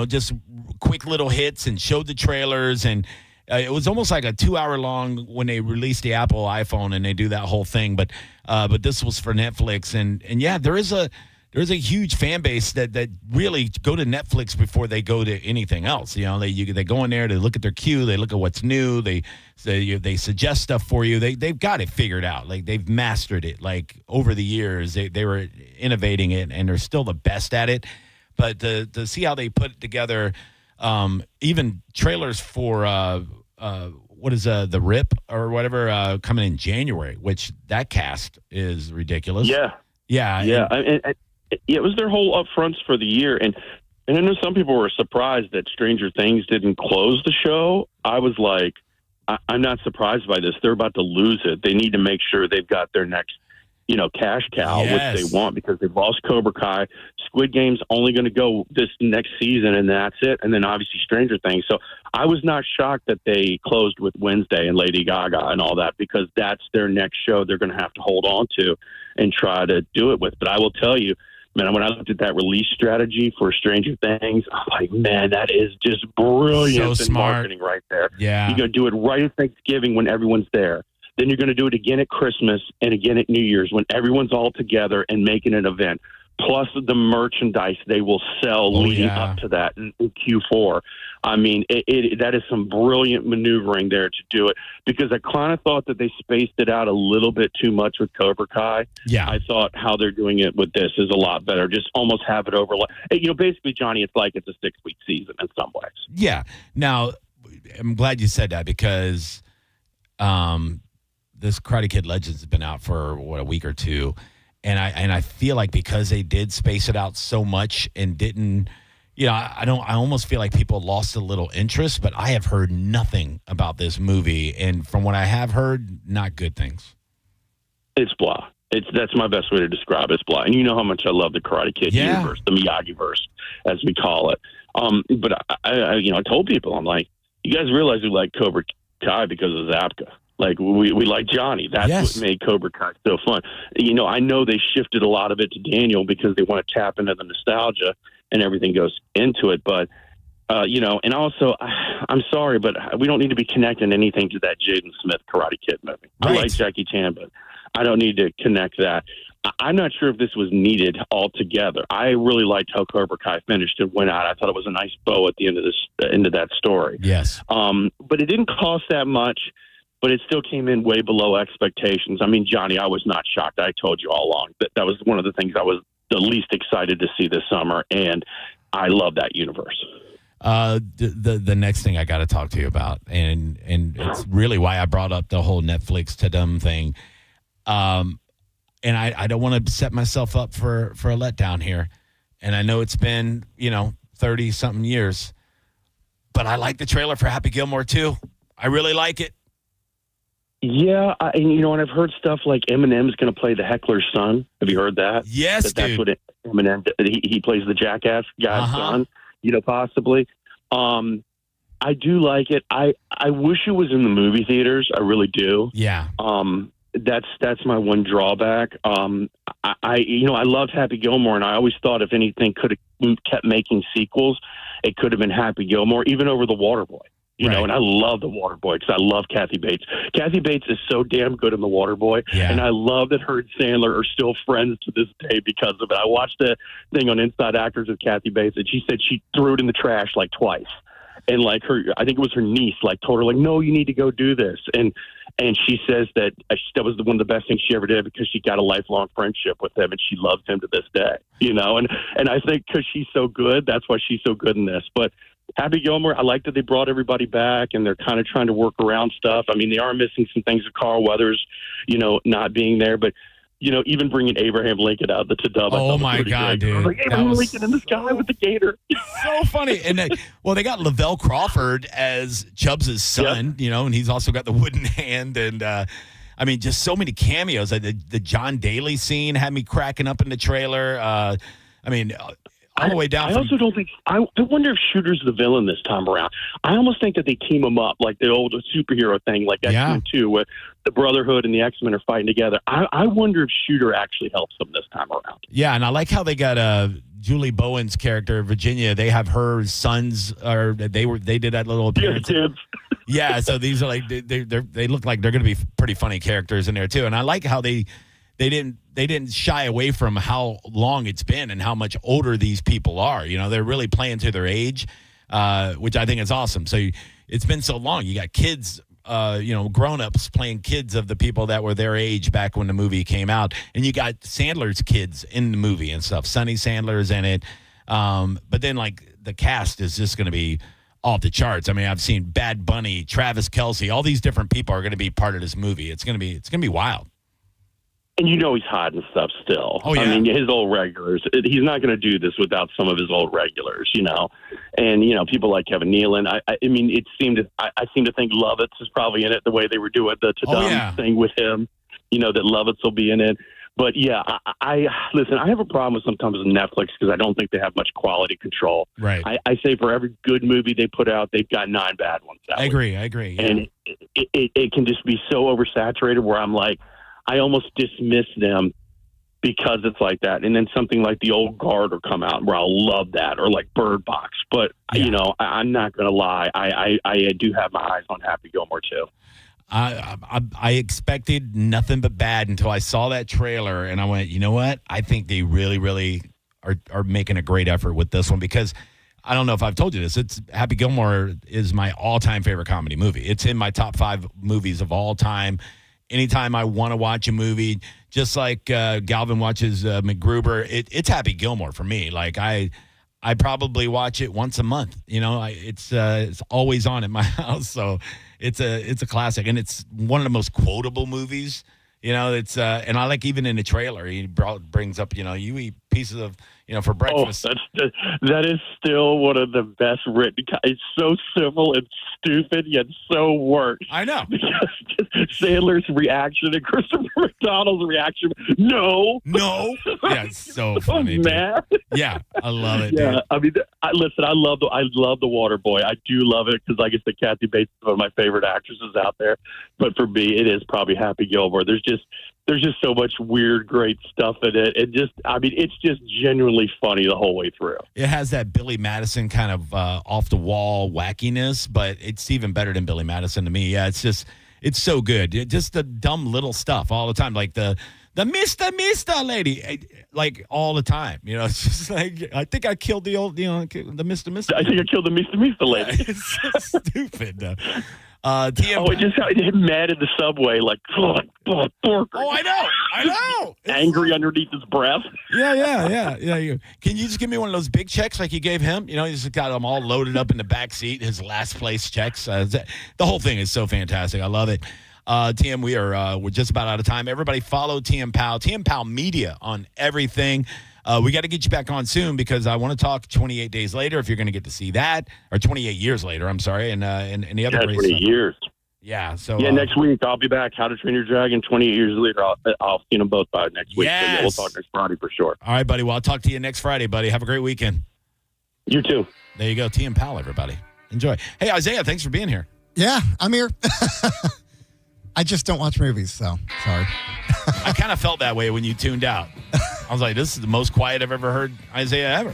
just quick little hits and showed the trailers, and it was almost like a 2-hour long when they released the Apple iPhone and they do that whole thing. But this was for Netflix. And there is there's a huge fan base that really go to Netflix before they go to anything else. You know, they go in there, they look at their queue, they look at what's new, they suggest stuff for you. They've got it figured out. Like, they've mastered it. Like, over the years, they were innovating it, and they're still the best at it. But to see how they put together even trailers for what is the Rip or whatever coming in January, which that cast is ridiculous. Yeah. It was their whole upfronts for the year, and I know some people were surprised that Stranger Things didn't close the show. I was like, I'm not surprised by this. They're about to lose it. They need to make sure they've got their next, cash cow, Yes. which they want, because they've lost Cobra Kai. Squid Game's only going to go this next season, and that's it. And then obviously Stranger Things. So I was not shocked that they closed with Wednesday and Lady Gaga and all that, because that's their next show they're going to have to hold on to and try to do it with. But I will tell you, man, when I looked at that release strategy for Stranger Things, I'm like, man, that is just brilliant So in smart. marketing right there. Yeah. You're going to do it right at Thanksgiving when everyone's there. Then you're going to do it again at Christmas and again at New Year's when everyone's all together and making an event. Plus the merchandise they will sell leading up to that in Q4. I mean, that is some brilliant maneuvering there to do it, because I kind of thought that they spaced it out a little bit too much with Cobra Kai. Yeah. I thought how they're doing it with this is a lot better. Just almost have it over. Basically, Johnny, it's like it's a 6-week season in some ways. Yeah. Now, I'm glad you said that, because this Karate Kid Legends has been out for a week or two, and I feel like because they did space it out so much and didn't, I almost feel like people lost a little interest. But I have heard nothing about this movie, and from what I have heard, not good things. It's blah. That's my best way to describe it. It's blah. And you know how much I love the Karate Kid universe, the Miyagi-verse, as we call it. But I told people, I'm like, you guys realize we like Cobra Kai because of Zapka. Like, we like Johnny. That's what made Cobra Kai so fun. I know they shifted a lot of it to Daniel because they want to tap into the nostalgia and everything goes into it. But, and also, I'm sorry, but we don't need to be connecting anything to that Jaden Smith Karate Kid movie. Right. I like Jackie Chan, but I don't need to connect that. I'm not sure if this was needed altogether. I really liked how Cobra Kai finished and went out. I thought it was a nice bow at the end of that story. Yes. But it didn't cost that much. But it still came in way below expectations. I mean, Johnny, I was not shocked. I told you all along that was one of the things I was the least excited to see this summer, and I love that universe. The next thing I got to talk to you about, and it's really why I brought up the whole Netflix to them thing. And I don't want to set myself up for a letdown here. And I know it's been 30-something years, but I like the trailer for Happy Gilmore too. I really like it. Yeah, and I've heard stuff like Eminem's going to play the heckler's son. Have you heard that? Yes, that's what Eminem. He plays the jackass guy's son. Possibly. I do like it. I wish it was in the movie theaters. I really do. Yeah. That's my one drawback. I loved Happy Gilmore, and I always thought if anything could have kept making sequels, it could have been Happy Gilmore, even over The Waterboy. And I love The Waterboy because I love Kathy Bates. Kathy Bates is so damn good in The Waterboy, and I love that her and Sandler are still friends to this day because of it. I watched the thing on Inside Actors with Kathy Bates, and she said she threw it in the trash like twice. And like I think it was her niece, like told her, like, no, you need to go do this. And she says that was one of the best things she ever did because she got a lifelong friendship with him, and she loves him to this day. And I think because she's so good, that's why she's so good in this. But Happy Gilmore, I like that they brought everybody back, and they're kind of trying to work around stuff. I mean, they are missing some things with Carl Weathers, not being there, but even bringing Abraham Lincoln out to dub. Oh my God, dude! Like Abraham Lincoln in the sky with the gator. So funny. And they got Lavelle Crawford as Chubbs' son, and he's also got the wooden hand, and I mean, just so many cameos. The John Daly scene had me cracking up in the trailer. I mean, all the way down. I also don't think. I wonder if Shooter's the villain this time around. I almost think that they team him up like the old superhero thing, like X-Men 2, where the Brotherhood and the X-Men are fighting together. I wonder if Shooter actually helps them this time around. Yeah, and I like how they got Julie Bowen's character, Virginia. They have her sons, or they did that little appearance. Yeah, so these are like they look like they're going to be pretty funny characters in there too. And I like how they they didn't shy away from how long it's been and how much older these people are. You know, they're really playing to their age, which I think is awesome. So it's been so long. You got kids, grown-ups playing kids of the people that were their age back when the movie came out. And you got Sandler's kids in the movie and stuff. Sonny Sandler's in it. But then, like, the cast is just going to be off the charts. I mean, I've seen Bad Bunny, Travis Kelce, all these different people are going to be part of this movie. It's going to be wild. And you know he's hot and stuff still. Oh, yeah. I mean, his old regulars. He's not going to do this without some of his old regulars, you know. And, you know, people like Kevin Nealon. I mean, I seem to think Lovitz is probably in it the way they were doing the Tadam thing with him, you know, that Lovitz will be in it. But, yeah, I listen, I have a problem with sometimes with Netflix because I don't think they have much quality control. Right. I say for every good movie they put out, they've got 9 bad ones. I agree. Yeah. And it can just be so oversaturated where I'm like, I almost dismiss them because it's like that. And then something like The Old Guard will come out where I'll love that, or like Bird Box. But, you know, I'm not going to lie. I do have my eyes on Happy Gilmore, too. I expected nothing but bad until I saw that trailer, and I went, you know what? I think they really, really are making a great effort with this one, because I don't know if I've told you this. Happy Gilmore is my all-time favorite comedy movie. It's in my top 5 movies of all time. Anytime I want to watch a movie, just like Galvin watches MacGruber, it's Happy Gilmore for me. Like I probably watch it once a month. You know, it's always on at my house, so it's a classic, and it's one of the most quotable movies. You know, it's and I like, even in the trailer, he brings up, you know, you eat pieces of, you know, for breakfast. Oh, that is still one of the best written. It's so simple and stupid, yet so works. I know. Sandler's reaction and Christopher McDonald's reaction. No. Yeah, it's so funny. Man. Yeah, I love it. Yeah, dude. I mean, listen, I love the Water Boy. I do love it because, like I said, Kathy Bates is one of my favorite actresses out there. But for me, it is probably Happy Gilmore. There's just so much weird, great stuff in it. It's just genuinely funny the whole way through. It has that Billy Madison kind of off the wall wackiness, but it's even better than Billy Madison to me. Yeah, it's so good. Just the dumb little stuff all the time, like the Mr. lady, like all the time. You know, it's just like, I think I killed the old, you know, the Mr. I think I killed the Mr. lady. Yeah, it's so stupid. It just got him mad in the subway, like, pork. Oh, I know. Angry underneath his breath. Yeah. Can you just give me one of those big checks like you gave him? You know, he's got them all loaded up in the back seat, his last place checks. The whole thing is so fantastic. I love it. TM, we're just about out of time. Everybody follow TM Pal Media on everything. We got to get you back on soon, because I want to talk 28 days later, if you're going to get to see that, or 28 years later, I'm sorry, and the other great 28 years. Yeah, so next week I'll be back. How to Train Your Dragon 28 years later. I'll see them both by next week. Yes. So yeah, we'll talk next Friday for sure. All right, buddy. Well, I'll talk to you next Friday, buddy. Have a great weekend. You too. There you go. TM Pal, everybody. Enjoy. Hey, Isaiah, thanks for being here. Yeah, I'm here. I just don't watch movies, so sorry. I kind of felt that way when you tuned out. I was like, this is the most quiet I've ever heard Isaiah ever.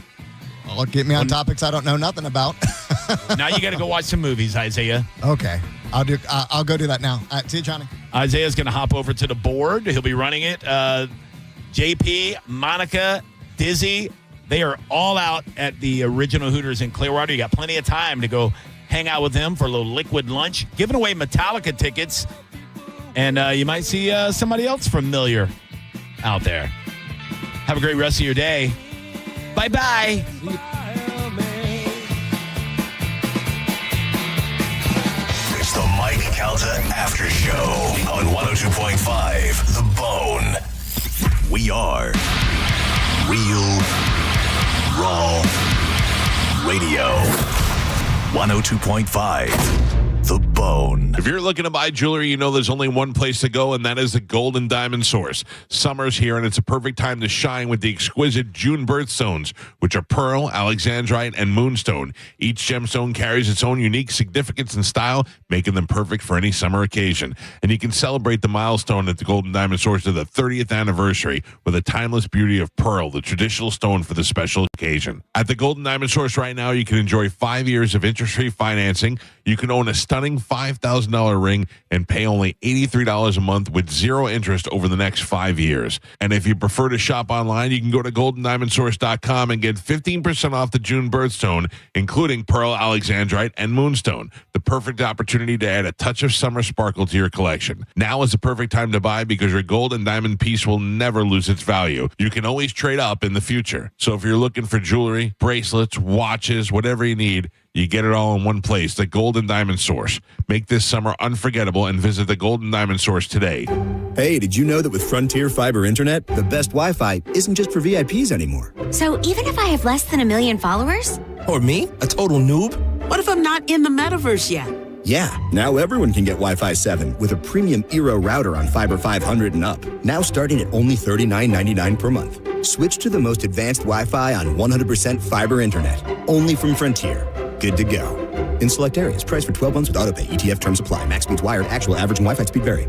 Well, get me on topics I don't know nothing about. Now you got to go watch some movies, Isaiah. Okay. I'll go do that now. See you, Johnny. Isaiah's going to hop over to the board. He'll be running it. JP, Monica, Dizzy, they are all out at the original Hooters in Clearwater. You got plenty of time to go hang out with them for a little liquid lunch. Giving away Metallica tickets. And you might see somebody else familiar out there. Have a great rest of your day. Bye-bye. It's the Mike Calta Aftershow on 102.5 The Bone. We are Real Raw Radio. 102.5 The Bone. If you're looking to buy jewelry, you know there's only one place to go, and that is the Gold and Diamond Source. Summer's here, and it's a perfect time to shine with the exquisite June birthstones, which are pearl, alexandrite, and moonstone. Each gemstone carries its own unique significance and style, making them perfect for any summer occasion. And you can celebrate the milestone at the Gold and Diamond Source of the 30th anniversary with the timeless beauty of pearl, the traditional stone for the special occasion. At the Gold and Diamond Source right now, you can enjoy 5 years of interest-free financing. You can own a stunning $5,000 ring and pay only $83 a month with zero interest over the next 5 years. And if you prefer to shop online, you can go to goldendiamondsource.com and get 15% off the June birthstone, including Pearl Alexandrite and Moonstone. The perfect opportunity to add a touch of summer sparkle to your collection. Now is the perfect time to buy because your gold and diamond piece will never lose its value. You can always trade up in the future. So if you're looking for jewelry, bracelets, watches, whatever you need, you get it all in one place, the Gold and Diamond Source. Make this summer unforgettable and visit the Gold and Diamond Source today. Hey, did you know that with Frontier Fiber Internet, the best Wi-Fi isn't just for VIPs anymore? So even if I have less than 1 million followers? Or me, a total noob? What if I'm not in the metaverse yet? Yeah, now everyone can get Wi-Fi 7 with a premium Eero router on Fiber 500 and up. Now starting at only $39.99 per month. Switch to the most advanced Wi-Fi on 100% fiber internet. Only from Frontier. Good to go. In select areas, price for 12 months with autopay. ETF terms apply. Max speeds wired. Actual average and Wi-Fi speed vary.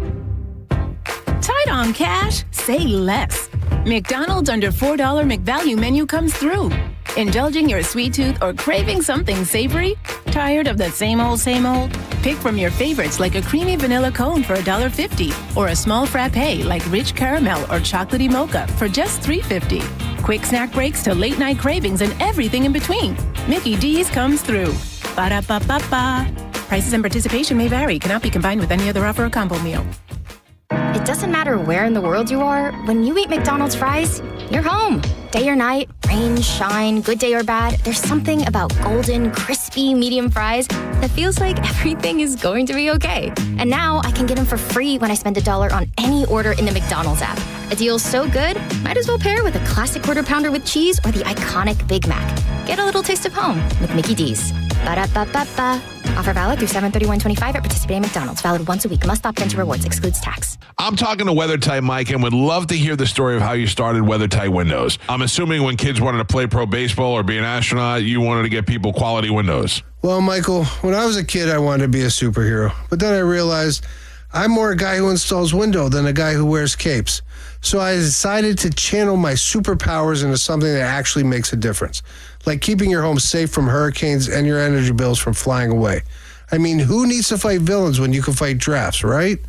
Tight on cash? Say less. McDonald's under $4 McValue menu comes through. Indulging your sweet tooth or craving something savory? Tired of the same old, same old? Pick from your favorites like a creamy vanilla cone for $1.50 or a small frappe like rich caramel or chocolatey mocha for just $3.50. Quick snack breaks to late night cravings and everything in between. Mickey D's comes through. Ba-da-ba-ba-ba. Prices and participation may vary. Cannot be combined with any other offer or combo meal. It doesn't matter where in the world you are, when you eat McDonald's fries, you're home. Day or night, rain, shine, good day or bad, there's something about golden, crispy, medium fries that feels like everything is going to be okay. And now I can get them for free when I spend $1 on any order in the McDonald's app. A deal so good, might as well pair with a classic Quarter Pounder with cheese or the iconic Big Mac. Get a little taste of home with Mickey D's. Ba-da-ba-ba-ba. Offer valid through 7/31/25 at participating McDonald's. Valid once a week. Must opt into rewards. Excludes tax. I'm talking to WeatherTight Mike and would love to hear the story of how you started WeatherTight Windows. I'm assuming when kids wanted to play pro baseball or be an astronaut, you wanted to get people quality windows. Well, Michael, when I was a kid, I wanted to be a superhero. But then I realized I'm more a guy who installs window than a guy who wears capes. So I decided to channel my superpowers into something that actually makes a difference, like keeping your home safe from hurricanes and your energy bills from flying away. I mean, who needs to fight villains when you can fight drafts, right?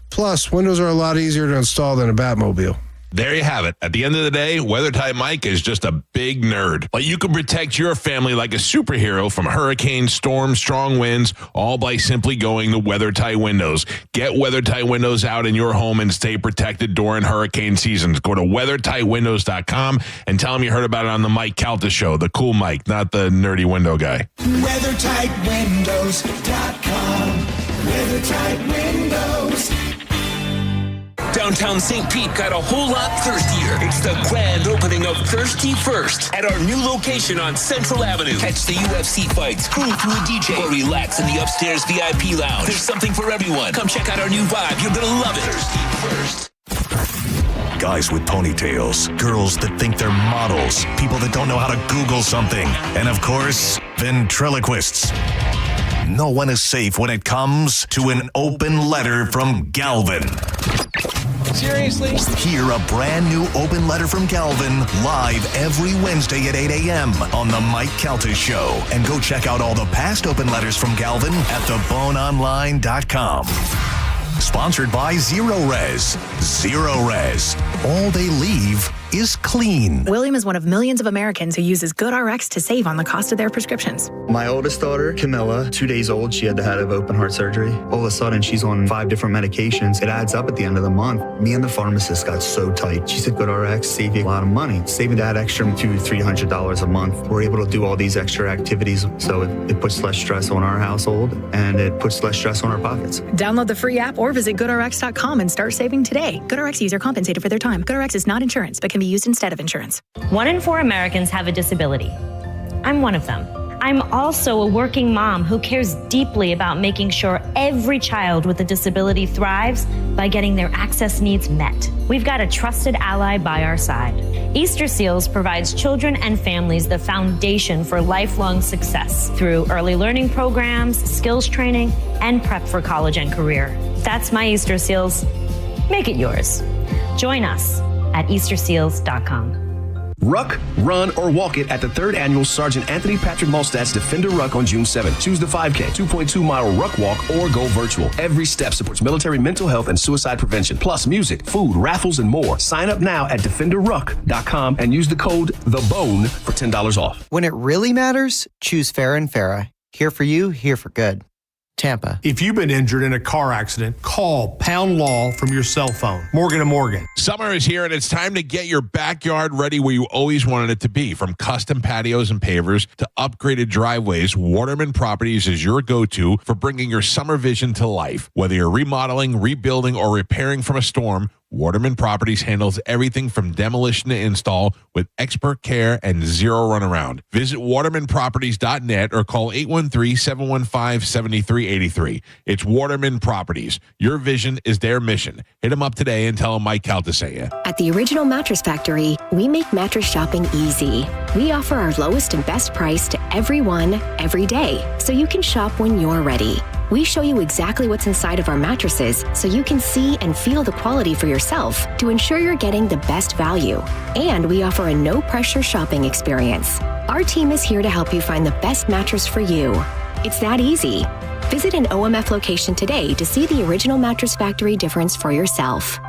Plus, windows are a lot easier to install than a Batmobile. There you have it. At the end of the day, WeatherTight Mike is just a big nerd. But you can protect your family like a superhero from hurricanes, storms, strong winds, all by simply going to WeatherTight Windows. Get WeatherTight Windows out in your home and stay protected during hurricane seasons. Go to WeatherTightWindows.com and tell them you heard about it on the Mike Calta Show. The cool Mike, not the nerdy window guy. WeatherTightWindows.com. WeatherTight Windows. Downtown St. Pete got a whole lot thirstier. It's the grand opening of Thirsty First at our new location on Central Avenue. Catch the UFC fights, groove to a DJ, or relax in the upstairs VIP lounge. There's something for everyone. Come check out our new vibe. You're gonna love it. Thirsty First. Guys with ponytails, girls that think they're models, people that don't know how to Google something, and of course, ventriloquists. No one is safe when it comes to an open letter from Galvin. Seriously? Hear a brand new open letter from Galvin live every Wednesday at 8 a.m. on the Mike Calta Show. And go check out all the past open letters from Galvin at theboneonline.com. Sponsored by Zero Res. Zero Res. All they leave is clean. William is one of millions of Americans who uses GoodRx to save on the cost of their prescriptions. My oldest daughter, Camilla, 2 days old, she had to have open heart surgery. All of a sudden, she's on 5 different medications. It adds up at the end of the month. Me and the pharmacist got so tight. She said, GoodRx save you a lot of money. Saving that extra $200-300 a month. We're able to do all these extra activities, so it puts less stress on our household, and it puts less stress on our pockets. Download the free app or visit GoodRx.com and start saving today. GoodRx user compensated for their time. GoodRx is not insurance, but can be used instead of insurance. 1 in 4 Americans have a disability. I'm one of them. I'm also a working mom who cares deeply about making sure every child with a disability thrives by getting their access needs met. We've got a trusted ally by our side. Easter Seals provides children and families the foundation for lifelong success through early learning programs, skills training, and prep for college and career. That's my Easter Seals. Make it yours. Join us at EasterSeals.com. Ruck, run, or walk it at the 3rd Annual Sergeant Anthony Patrick Malstat's Defender Ruck on June 7th. Choose the 5K, 2.2-mile Ruck Walk, or go virtual. Every step supports military mental health and suicide prevention, plus music, food, raffles, and more. Sign up now at DefenderRuck.com and use the code THEBONE for $10 off. When it really matters, choose Farrah & Farrah. Here for you, here for good. Tampa. If you've been injured in a car accident, call Pound Law from your cell phone. Morgan & Morgan. Summer is here, and it's time to get your backyard ready where you always wanted it to be. From custom patios and pavers to upgraded driveways, Waterman Properties is your go-to for bringing your summer vision to life. Whether you're remodeling, rebuilding, or repairing from a storm, Waterman Properties handles everything from demolition to install with expert care and zero runaround. Visit watermanproperties.net or call 813-715-7383. It's Waterman Properties. Your vision is their mission. Hit them up today and tell them Mike Calta sent you. At the Original Mattress Factory, we make mattress shopping easy. We offer our lowest and best price to everyone, every day, so you can shop when you're ready. We show you exactly what's inside of our mattresses so you can see and feel the quality for yourself to ensure you're getting the best value. And we offer a no-pressure shopping experience. Our team is here to help you find the best mattress for you. It's that easy. Visit an OMF location today to see the Original Mattress Factory difference for yourself.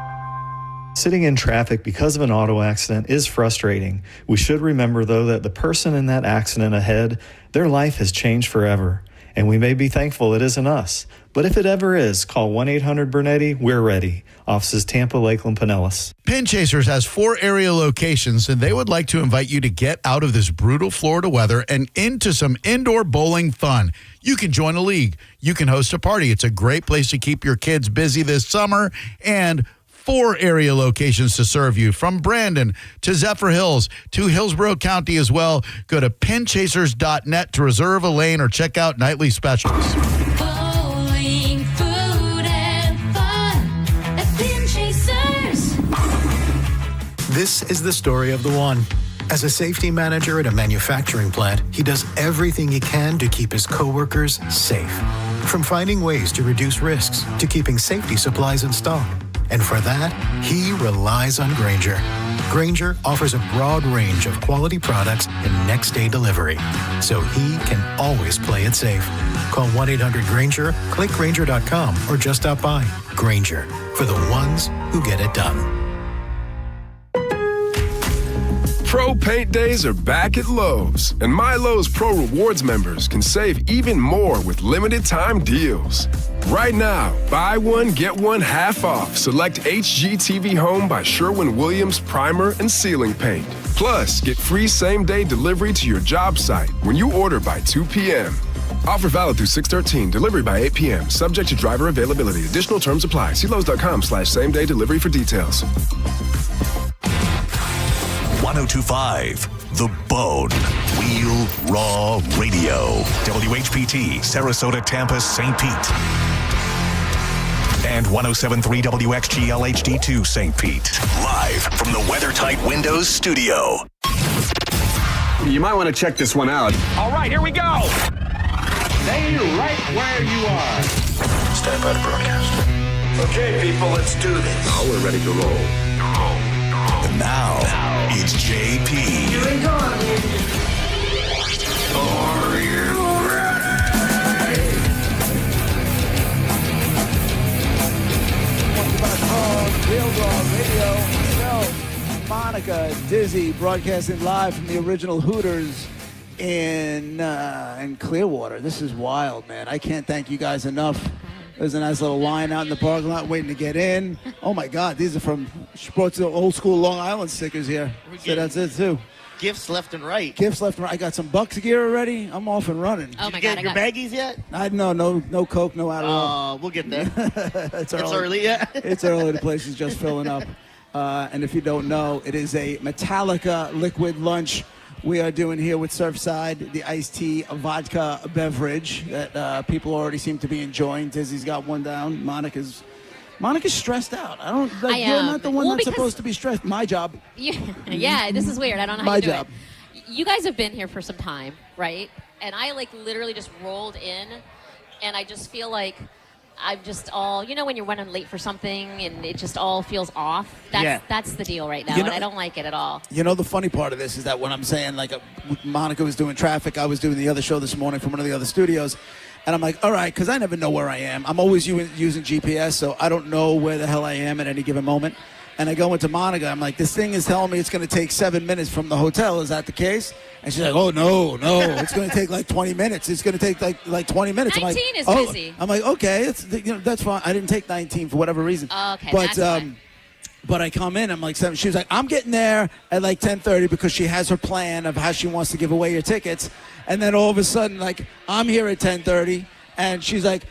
Sitting in traffic because of an auto accident is frustrating. We should remember, though, that the person in that accident ahead, their life has changed forever. And we may be thankful it isn't us. But if it ever is, call 1-800-BURNETTI. We're ready. Offices Tampa, Lakeland, Pinellas. Pin Chasers has 4 area locations, and they would like to invite you to get out of this brutal Florida weather and into some indoor bowling fun. You can join a league. You can host a party. It's a great place to keep your kids busy this summer, and 4 area locations to serve you, from Brandon to Zephyr Hills to Hillsborough County as well. Go to pinchasers.net to reserve a lane or check out nightly specials. Bowling, food, and fun at Pin Chasers. This is the story of the one. As a safety manager at a manufacturing plant, he does everything he can to keep his coworkers safe. From finding ways to reduce risks to keeping safety supplies in stock. And for that, he relies on Grainger. Grainger offers a broad range of quality products and next-day delivery, so he can always play it safe. Call 1-800-GRAINGER, click Grainger.com, or just stop by. Grainger, for the ones who get it done. Pro Paint Days are back at Lowe's, and My Lowe's Pro Rewards members can save even more with limited time deals. Right now, buy one, get one half off. Select HGTV Home by Sherwin-Williams Primer and Ceiling Paint. Plus, get free same-day delivery to your job site when you order by 2 p.m. Offer valid through 6/13. Delivery by 8 p.m. Subject to driver availability. Additional terms apply. See Lowe's.com/same-day delivery for details. 1025 The Bone. Wheel Raw Radio. WHPT, Sarasota, Tampa, St. Pete. And 1073 WXGL HD2 St. Pete. Live from the WeatherTight Windows studio. You might want to check this one out. All right, here we go. Stay right where you are. Stand by to broadcast. Okay, people, let's do this. Now we're ready to roll. And now it's JP. Here we go. Are you ready? Real Raw Radio. Monica Dizzy broadcasting live from the original Hooters in Clearwater. This is wild, man. I can't thank you guys enough. There's a nice little line out in the parking lot waiting to get in. Oh, my God. These are from sports, old school Long Island stickers here. So that's it, too. Gifts left and right. Gifts left and right. I got some Bucks gear already. I'm off and running. Oh, my God. Did you get your baggies yet? No Coke, no Adderall. We'll get there. It's early yet? It's early. The place is just filling up. And if you don't know, it is a Metallica liquid lunch we are doing here with Surfside, the iced tea vodka beverage that people already seem to be enjoying. Dizzy's got one down. Monica's stressed out. You're not the one that's supposed to be stressed. My job. Yeah, this is weird. I don't know how you do it. You guys have been here for some time, right? And I literally just rolled in, and I just feel like I'm just all, when you're running late for something and it just all feels off. That's the deal right now, and I don't like it at all. The funny part of this is that when I'm saying, Monica was doing traffic, I was doing the other show this morning from one of the other studios, and I'm like, all right, because I never know where I am. I'm always using GPS, so I don't know where the hell I am at any given moment. And I go into Monica, I'm like, this thing is telling me it's going to take 7 minutes from the hotel. Is that the case? And she's like, oh, no, it's going to take like 20 minutes. It's going to take like 20 minutes. 19 is busy. I'm like, okay, it's that's fine. I didn't take 19 for whatever reason. Oh, okay, but, that's fine. But I come in, I'm like 7. She was like, I'm getting there at like 10:30 because she has her plan of how she wants to give away your tickets. And then all of a sudden, I'm here at 10:30, and she's like,